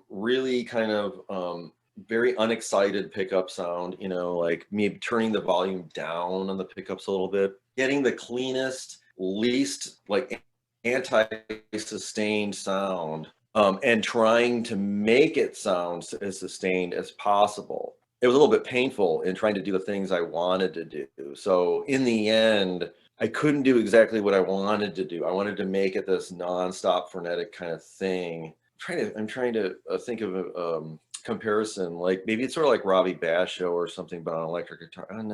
really kind of very unexcited pickup sound, you know, like maybe turning the volume down on the pickups a little bit, getting the cleanest, least like anti-sustained sound, and trying to make it sound as sustained as possible. It was a little bit painful in trying to do the things I wanted to do. So in the end, I couldn't do exactly what I wanted to do. I wanted to make it this nonstop frenetic kind of thing. I'm trying to think of a comparison, like maybe it's sort of like Robbie Basho or something, but on electric guitar. I don't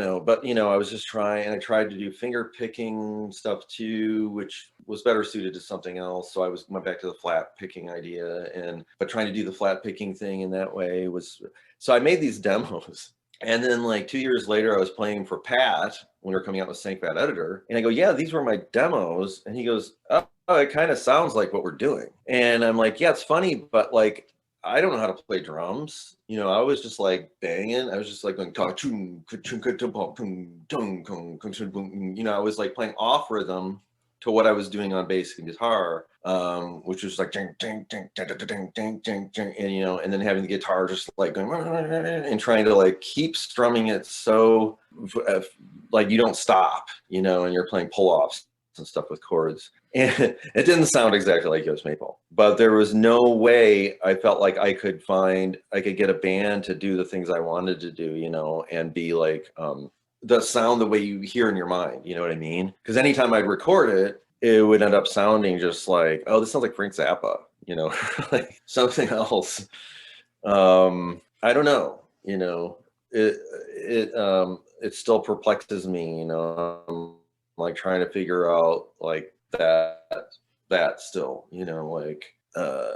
know, but you know, I was just trying, and I tried to do finger picking stuff too, which was better suited to something else. So I went back to the flat picking idea, but trying to do the flat picking thing in that way was. So I made these demos. And then like 2 years later, I was playing for Pat when we were coming out with Sank Fat Editor. And I go, yeah, these were my demos. And he goes, oh, it kind of sounds like what we're doing. And I'm like, yeah, it's funny, but like, I don't know how to play drums. You know, I was just like banging. I was just like going, you know, I was like playing off rhythm to what I was doing on bass and guitar, which was like ding, ding, ding, ding, ding, ding, ding, ding, and you know, and then having the guitar just like going and trying to like keep strumming it so like you don't stop, you know, and you're playing pull-offs and stuff with chords. And it didn't sound exactly like US Maple, but there was no way I felt like I could get a band to do the things I wanted to do, you know, and be like the sound the way you hear in your mind, you know what I mean? Because anytime I'd record it, it would end up sounding just like, oh, this sounds like Frank Zappa, you know, like something else. I don't know, you know, it still perplexes me, you know. I'm like trying to figure out like that still, you know, like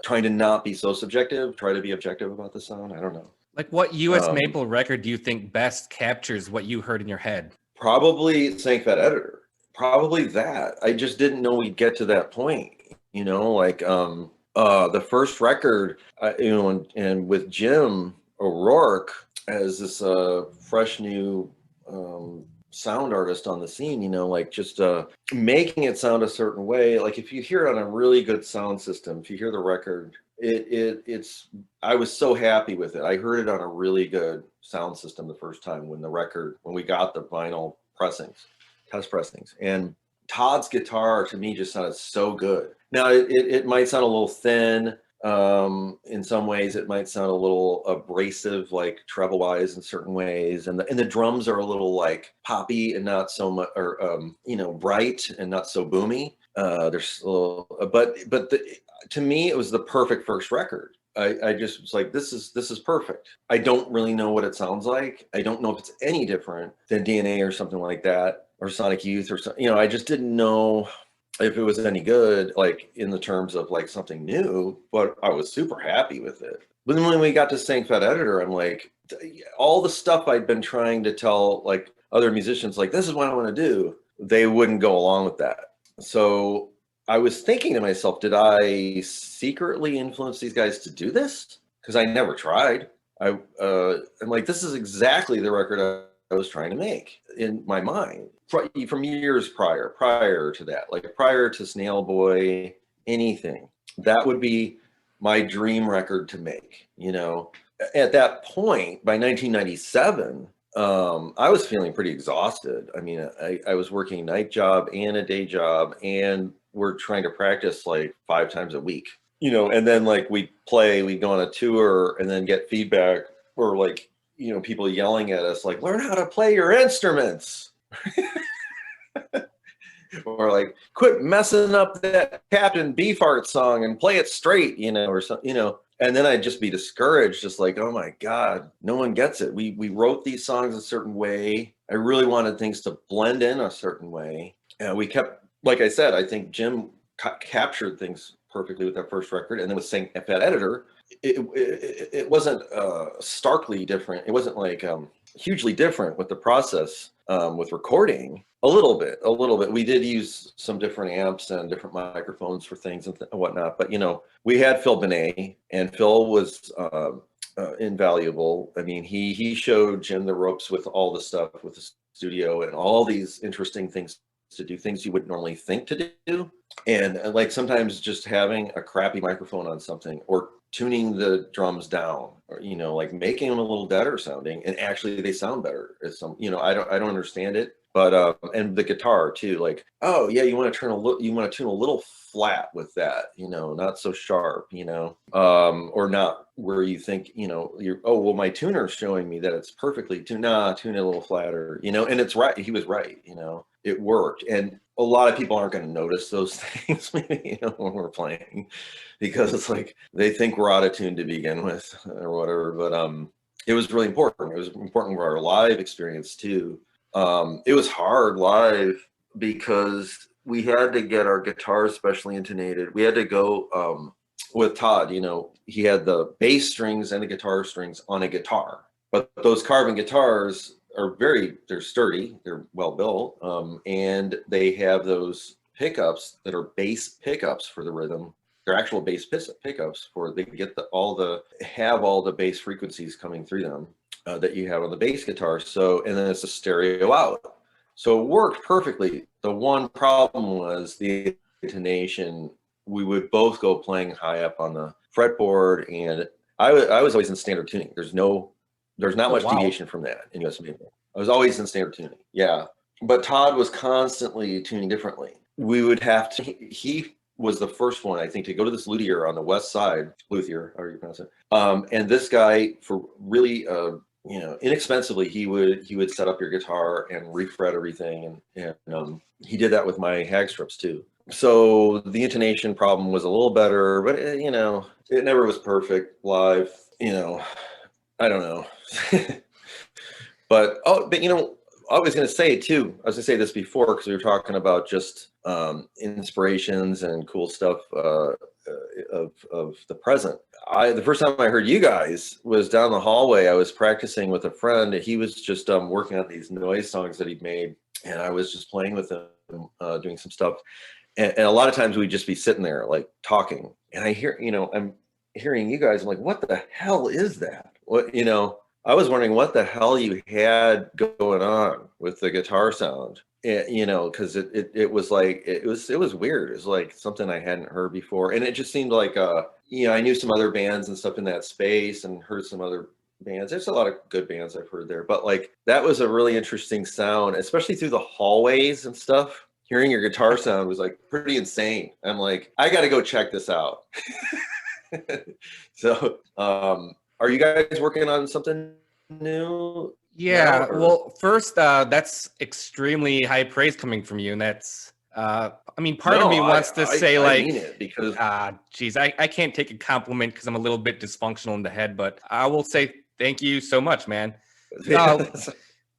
trying to not be so subjective, try to be objective about the sound. I don't know. Like, what US Maple record do you think best captures what you heard in your head? Probably Sank Fat Editor. Probably that. I just didn't know we'd get to that point, you know, like the first record, you know, and with Jim O'Rourke as this fresh new sound artist on the scene, you know, like just making it sound a certain way. Like if you hear it on a really good sound system, if you hear the record, it's I was so happy with it. I heard it on a really good sound system the first time when we got the vinyl pressings, test pressings, and Todd's guitar to me just sounded so good. Now it might sound a little thin. In some ways it might sound a little abrasive, like treble wise in certain ways, and the drums are a little like poppy and not so much, or you know, bright and not so boomy. There's a little, to me it was the perfect first record. I just was like, this is perfect. I don't really know what it sounds like. I don't know if it's any different than DNA or something like that, or Sonic Youth or something. You know, I just didn't know if it was any good, like in the terms of like something new, but I was super happy with it. But then when we got to Sank Fat Editor, I'm like, all the stuff I'd been trying to tell like other musicians, like, this is what I want to do, they wouldn't go along with that. So I was thinking to myself, did I secretly influence these guys to do this? Because I never tried. I'm like, this is exactly the record I was trying to make in my mind from years prior to that, like prior to Snail Boy, anything. That would be my dream record to make, you know. At that point, by 1997, I was feeling pretty exhausted. I mean, I was working a night job and a day job, and we're trying to practice like 5 times a week, you know, and then like we'd go on a tour and then get feedback, or like, you know, people yelling at us like, learn how to play your instruments. Or like, quit messing up that Captain Beefheart song and play it straight, you know, or something, you know. And then I'd just be discouraged, just like, oh my God, no one gets it. We wrote these songs a certain way. I really wanted things to blend in a certain way. And we kept, like I said, I think Jim captured things perfectly with that first record. And then with Saint Fat Editor, it wasn't starkly different. It wasn't like hugely different with the process with recording. A little bit. We did use some different amps and different microphones for things and whatnot. But, you know, we had Phil Benet, and Phil was invaluable. I mean, he showed Jim the ropes with all the stuff with the studio and all these interesting things to do, things you would normally think to do. And like sometimes just having a crappy microphone on something, or tuning the drums down, or, you know, like making them a little better sounding, and actually they sound better. It's some, you know, I don't understand it, but and the guitar too, like, oh yeah, you want to tune a little flat with that, you know, not so sharp, you know, or not where you think, you know, oh well, my tuner's showing me that it's perfectly tuned. Nah, tune it a little flatter, you know. And it's right, he was right, you know, it worked. And a lot of people aren't going to notice those things, you know, when we're playing, because it's like they think we're out of tune to begin with or whatever. But it was really important. It was important for our live experience too. It was hard live because we had to get our guitars specially intonated. We had to go with Todd, you know, he had the bass strings and the guitar strings on a guitar, but those carbon guitars are they're sturdy, they're well built, and they have those pickups that are bass pickups for the rhythm. They're actual bass pickups for, they get all the bass frequencies coming through them that you have on the bass guitar. So, and then it's a stereo out. So it worked perfectly. The one problem was the intonation. We would both go playing high up on the fretboard, and I was always in standard tuning. There's not much deviation from that in US Maple. I was always in standard tuning. Yeah. But Todd was constantly tuning differently. We would have to, he was the first one, I think, to go to this luthier on the west side, luthier, however you pronounce it. And this guy, for really, you know, inexpensively, he would set up your guitar and refret everything. And he did that with my hag strips too. So the intonation problem was a little better, but you know, it never was perfect live, you know. I don't know. But you know, I was going to say too, I was going to say this before, because we were talking about just inspirations and cool stuff of the present. The first time I heard you guys was down the hallway. I was practicing with a friend. He was just working on these noise songs that he'd made, and I was just playing with him, doing some stuff. And a lot of times we'd just be sitting there like talking, and I hear, you know, I'm hearing you guys. I'm like, what the hell is that? What, you know, I was wondering what the hell you had going on with the guitar sound, you know, because it was like, it was weird. It was like something I hadn't heard before. And it just seemed like, you know, I knew some other bands and stuff in that space and heard some other bands. There's a lot of good bands I've heard there, but like that was a really interesting sound, especially through the hallways and stuff. Hearing your guitar sound was like pretty insane. I'm like, I got to go check this out. So, are you guys working on something new? Yeah, well, first, that's extremely high praise coming from you, and that's, I mean, part of me wants to say, like, I mean it because, geez, I can't take a compliment because I'm a little bit dysfunctional in the head, but I will say thank you so much, man.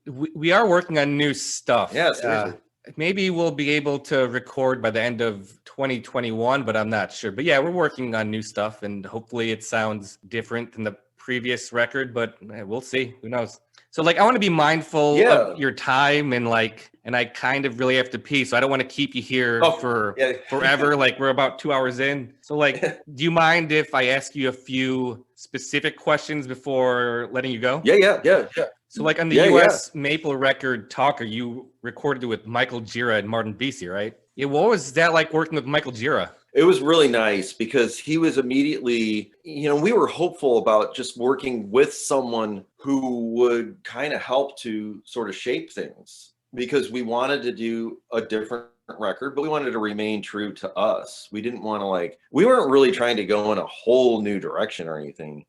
We are working on new stuff. Yeah, seriously. Maybe we'll be able to record by the end of 2021, but I'm not sure. But yeah, we're working on new stuff, and hopefully it sounds different than the previous record, but we'll see. Who knows? So like, I want to be mindful of your time, and like, and I kind of really have to pee, so I don't want to keep you here for forever. Like, we're about 2 hours in. So like, do you mind if I ask you a few specific questions before letting you go? Yeah. So like on the US Maple record Talker, you recorded it with Michael Gira and Martin Beastie, right? Yeah, what was that like working with Michael Gira? It was really nice because he was immediately, you know, we were hopeful about just working with someone who would kind of help to sort of shape things, because we wanted to do a different record, but we wanted to remain true to us. We didn't want to we weren't really trying to go in a whole new direction or anything.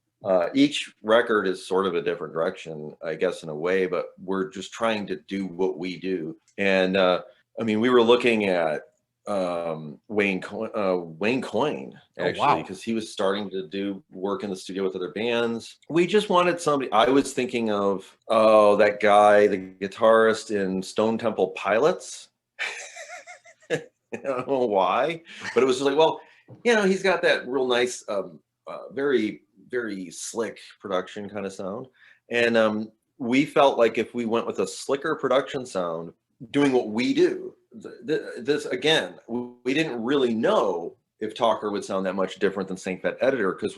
Each record is sort of a different direction, I guess, in a way, but we're just trying to do what we do. And I mean, we were looking at Wayne Coyne, actually, because he was starting to do work in the studio with other bands. We just wanted somebody. I was thinking of that guy, the guitarist in Stone Temple Pilots. I don't know why, but it was just like, well, you know, he's got that real nice, very, very slick production kind of sound. And we felt like if we went with a slicker production sound, doing what we do, this again, we didn't really know if Talker would sound that much different than Saint Fed Editor, because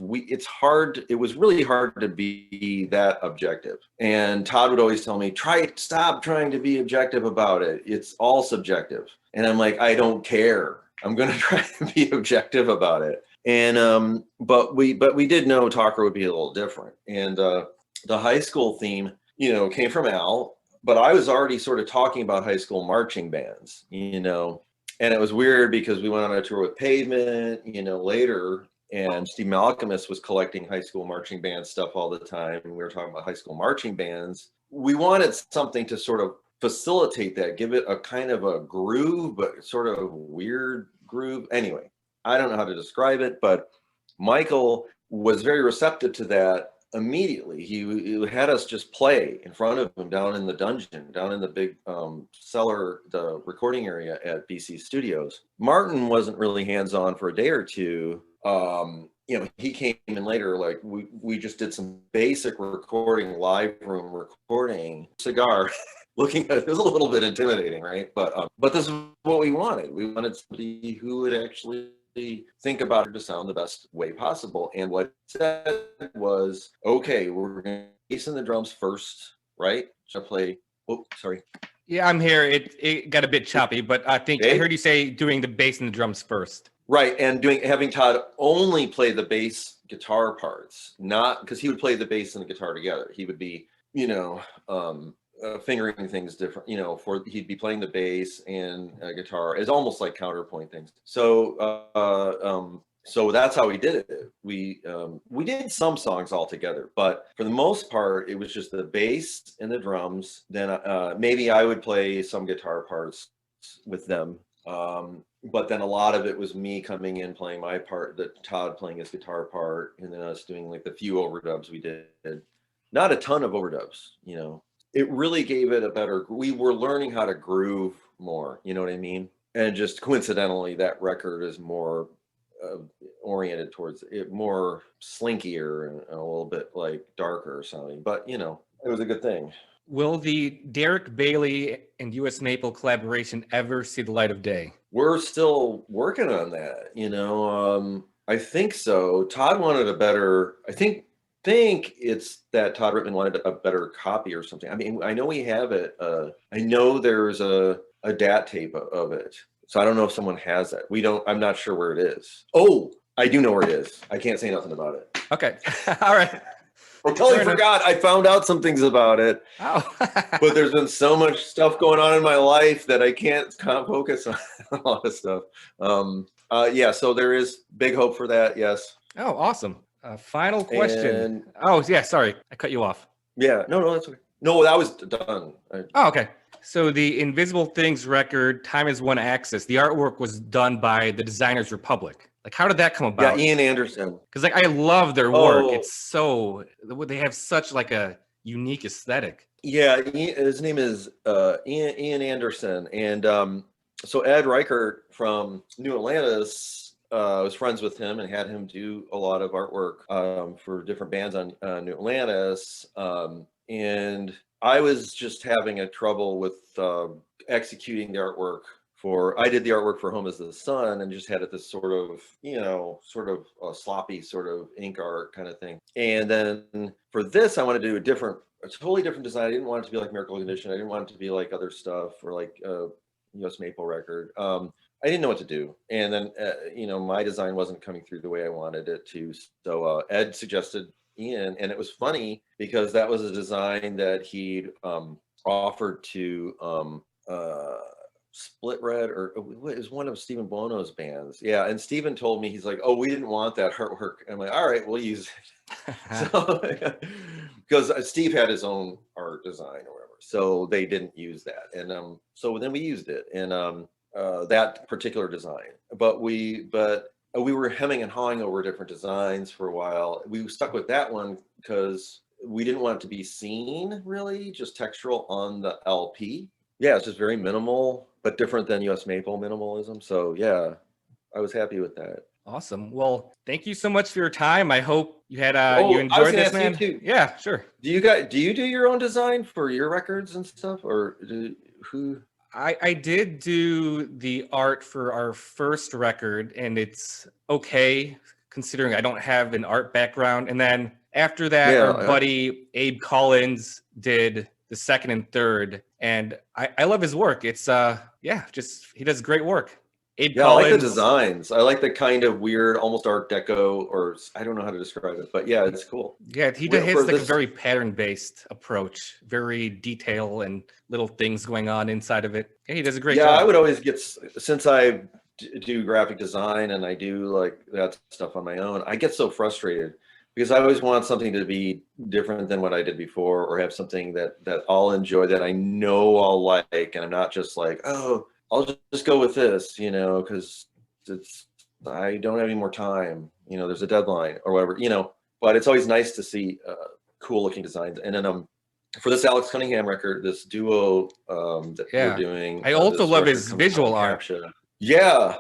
it was really hard to be that objective. And Todd would always tell me, stop trying to be objective about it. It's all subjective. And I'm like, I don't care. I'm going to try to be objective about it. And but we did know Talker would be a little different. And the high school theme, you know, came from Al, but I was already sort of talking about high school marching bands, you know. And it was weird because we went on a tour with Pavement, you know, later, and Steve Malcolmus was collecting high school marching band stuff all the time. And we were talking about high school marching bands. We wanted something to sort of facilitate that, give it a kind of a groove, but sort of weird groove. Anyway, I don't know how to describe it, but Michael was very receptive to that immediately. He had us just play in front of him down in the dungeon, down in the big cellar, the recording area at BC Studios. Martin wasn't really hands-on for a day or two. You know, he came in later, like we just did some basic recording, live room recording, cigar. Looking at it was a little bit intimidating, right? But this is what we wanted. We wanted somebody who would actually think about it to sound the best way possible. And what it said was, okay, we're going to bass and the drums first, right? Should I play? Oh, sorry. Yeah, I'm here. It got a bit choppy, but I think I heard you say doing the bass and the drums first. Right, and having Todd only play the bass guitar parts, not because he would play the bass and the guitar together. He would be, you know, fingering things different, you know, he'd be playing the bass and guitar as almost like counterpoint things. So so that's how we did it. We did some songs all together, but for the most part it was just the bass and the drums. Then maybe I would play some guitar parts with them, but then a lot of it was me coming in playing my part, that Todd playing his guitar part, and then us doing like the few overdubs we did. Not a ton of overdubs, you know. It really gave it a better, we were learning how to groove more, you know what I mean? And just coincidentally, that record is more oriented towards it, more slinkier and a little bit like darker sounding, but you know, it was a good thing. Will the Derek Bailey and US Maple collaboration ever see the light of day? We're still working on that, you know. I think so. Todd wanted a better, I think it's that Todd Rittman wanted a better copy or something. I mean, I know we have it. I know there's a DAT tape of it. So I don't know if someone has that. I'm not sure where it is. Oh, I do know where it is. I can't say nothing about it. Okay. All right. I totally forgot. I found out some things about it. Oh. But there's been so much stuff going on in my life that I can't focus on a lot of stuff. Yeah, so there is big hope for that. Yes. Oh, awesome. Final question. Oh, yeah. Sorry, I cut you off. Yeah. No, that's okay. No, that was done. Oh, okay. So the Invisible Things record, Time is One Axis, the artwork was done by the Designers Republic. Like, how did that come about? Yeah, Ian Anderson. Because like I love their work. It's so, they have such like a unique aesthetic. Yeah, his name is Ian Anderson, and so Ed Reichert from New Atlantis. Was friends with him and had him do a lot of artwork for different bands on New Atlantis. And I was just having a trouble with executing the artwork I did the artwork for Home is the Sun and just had it this sort of, you know, sort of sloppy sort of ink art kind of thing. And then for this, I wanted to do a totally different design. I didn't want it to be like Miracle Condition. I didn't want it to be like other stuff or like US Maple record. I didn't know what to do. And then, you know, my design wasn't coming through the way I wanted it to. So Ed suggested Ian, and it was funny because that was a design that he'd offered to Split Red, or it was one of Stephen Bono's bands. Yeah, and Stephen told me, he's like, oh, we didn't want that artwork. I'm like, all right, we'll use it. So, because Steve had his own art design or whatever. So they didn't use that. And so then we used it. And that particular design, but we were hemming and hawing over different designs for a while. We stuck with that one because we didn't want it to be seen, really, just textural on the LP. Yeah, it's just very minimal, but different than US Maple minimalism. So yeah, I was happy with that. Awesome. Well, thank you so much for your time. I hope you had Oh, you I was enjoyed gonna this, ask man. you too. Yeah, sure. Do you do your own design for your records and stuff, or who? I did do the art for our first record, and it's okay considering I don't have an art background. And then after that, Yeah, our buddy Abe Collins did the second and third, and I love his work. It's yeah, just he does great work. Abe yeah, I like the Collins. designs. I like the kind of weird, almost Art Deco, or I don't know how to describe it, but yeah, it's cool. Yeah, he Well, has for like a this, very pattern-based approach, very detail and little things going on inside of it. Yeah, he does a great yeah, job. I would always get, since I do graphic design and I do like that stuff on my own, I get so frustrated because I always want something to be different than what I did before, or have something that I'll enjoy, that I know I'll like, and I'm not just like, oh, I'll just go with this, you know, because it's, I don't have any more time, you know, there's a deadline or whatever, you know. But it's always nice to see cool looking designs. And then for this Alex Cunningham record, this duo that we're doing, I also love his comes visual out art. Captcha. Yeah,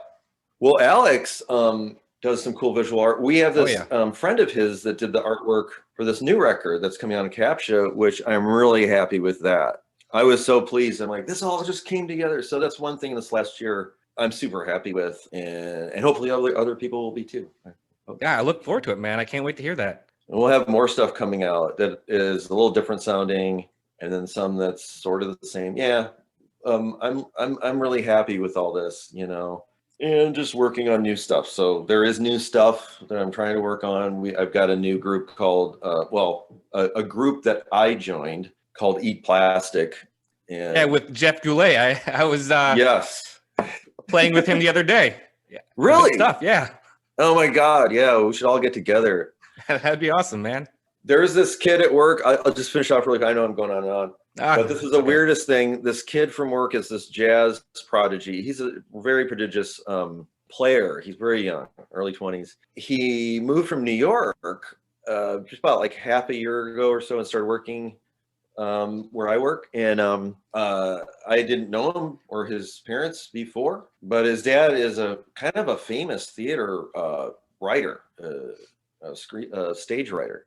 well, Alex does some cool visual art. We have this friend of his that did the artwork for this new record that's coming out in Captcha, which I'm really happy with that. I was so pleased. I'm like, this all just came together. So that's one thing this last year I'm super happy with, and hopefully other people will be too. Yeah, I look forward to it, man. I can't wait to hear that. And we'll have more stuff coming out that is a little different sounding, and then some that's sort of the same. Yeah, I'm really happy with all this, you know, and just working on new stuff. So there is new stuff that I'm trying to work on. I've got a new group called a group that I joined called Eat Plastic. And yeah, with Jeff Goulet. I was yes, playing with him the other day. Yeah, really? Good stuff. Yeah. Oh my God, yeah, we should all get together. That'd be awesome, man. There's this kid at work. I'll just finish off really quick. I know I'm going on and on. But this is the weirdest thing. This kid from work is this jazz prodigy. He's a very prodigious player. He's very young, early 20s. He moved from New York just about like half a year ago or so, and started working where I work. And I didn't know him or his parents before, but his dad is a kind of a famous theater writer, stage writer.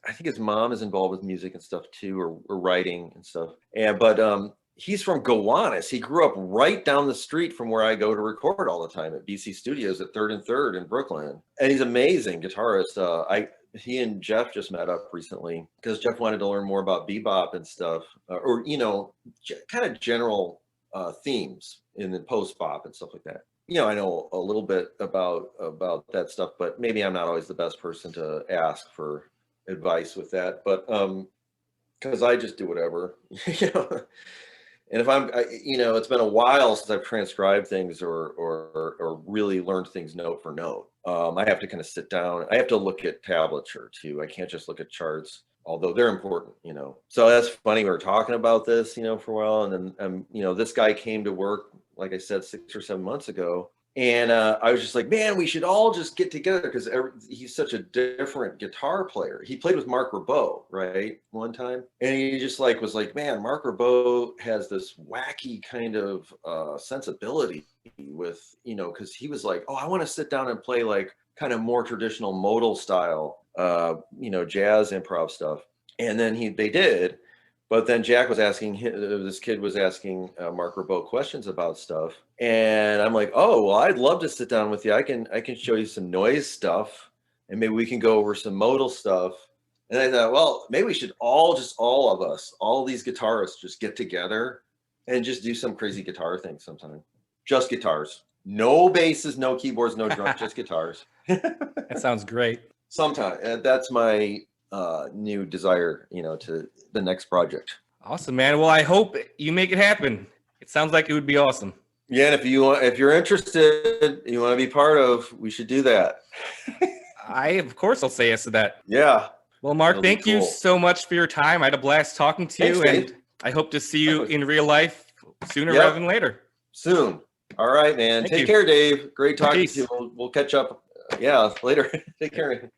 I think his mom is involved with music and stuff too, or writing and stuff. But he's from Gowanus. He grew up right down the street from where I go to record all the time at BC Studios at 3rd and 3rd in Brooklyn. And he's an amazing guitarist. He and Jeff just met up recently because Jeff wanted to learn more about bebop and stuff, or you know, kind of general themes in the post bop and stuff like that. You know, I know a little bit about that stuff, but maybe I'm not always the best person to ask for advice with that. But because I just do whatever, you know. And if you know, it's been a while since I've transcribed things or really learned things note for note. I have to kind of sit down. I have to look at tablature too. I can't just look at charts, although they're important, you know. So that's funny. We were talking about this, you know, for a while, and then you know, this guy came to work, like I said, 6 or 7 months ago. And I was just like, man, we should all just get together because he's such a different guitar player. He played with Mark Ribot, right, one time. And he just like was like, man, Mark Ribot has this wacky kind of sensibility with, you know, because he was like, oh, I want to sit down and play like kind of more traditional modal style, you know, jazz improv stuff. And then they did. But then Jack was asking, this kid was asking Mark Ribot questions about stuff. And I'm like, oh, well, I'd love to sit down with you. I can show you some noise stuff, and maybe we can go over some modal stuff. And I thought, well, maybe we should all of us, all these guitarists, just get together and just do some crazy guitar thing sometime. Just guitars. No basses, no keyboards, no drums, just guitars. That sounds great. Sometime. And that's my new desire, you know, to the next project. Awesome, man. Well, I hope you make it happen. It sounds like it would be awesome. Yeah, and if you're interested, you want to be part of, we should do that. Of course I'll say yes to that. Yeah. Well, Mark, thank you so much for your time. I had a blast talking to you, and I hope to see you in real life sooner rather than later. Soon. All right, man. Take care, Dave. Great talking to you. We'll catch up. Yeah, later. Take care.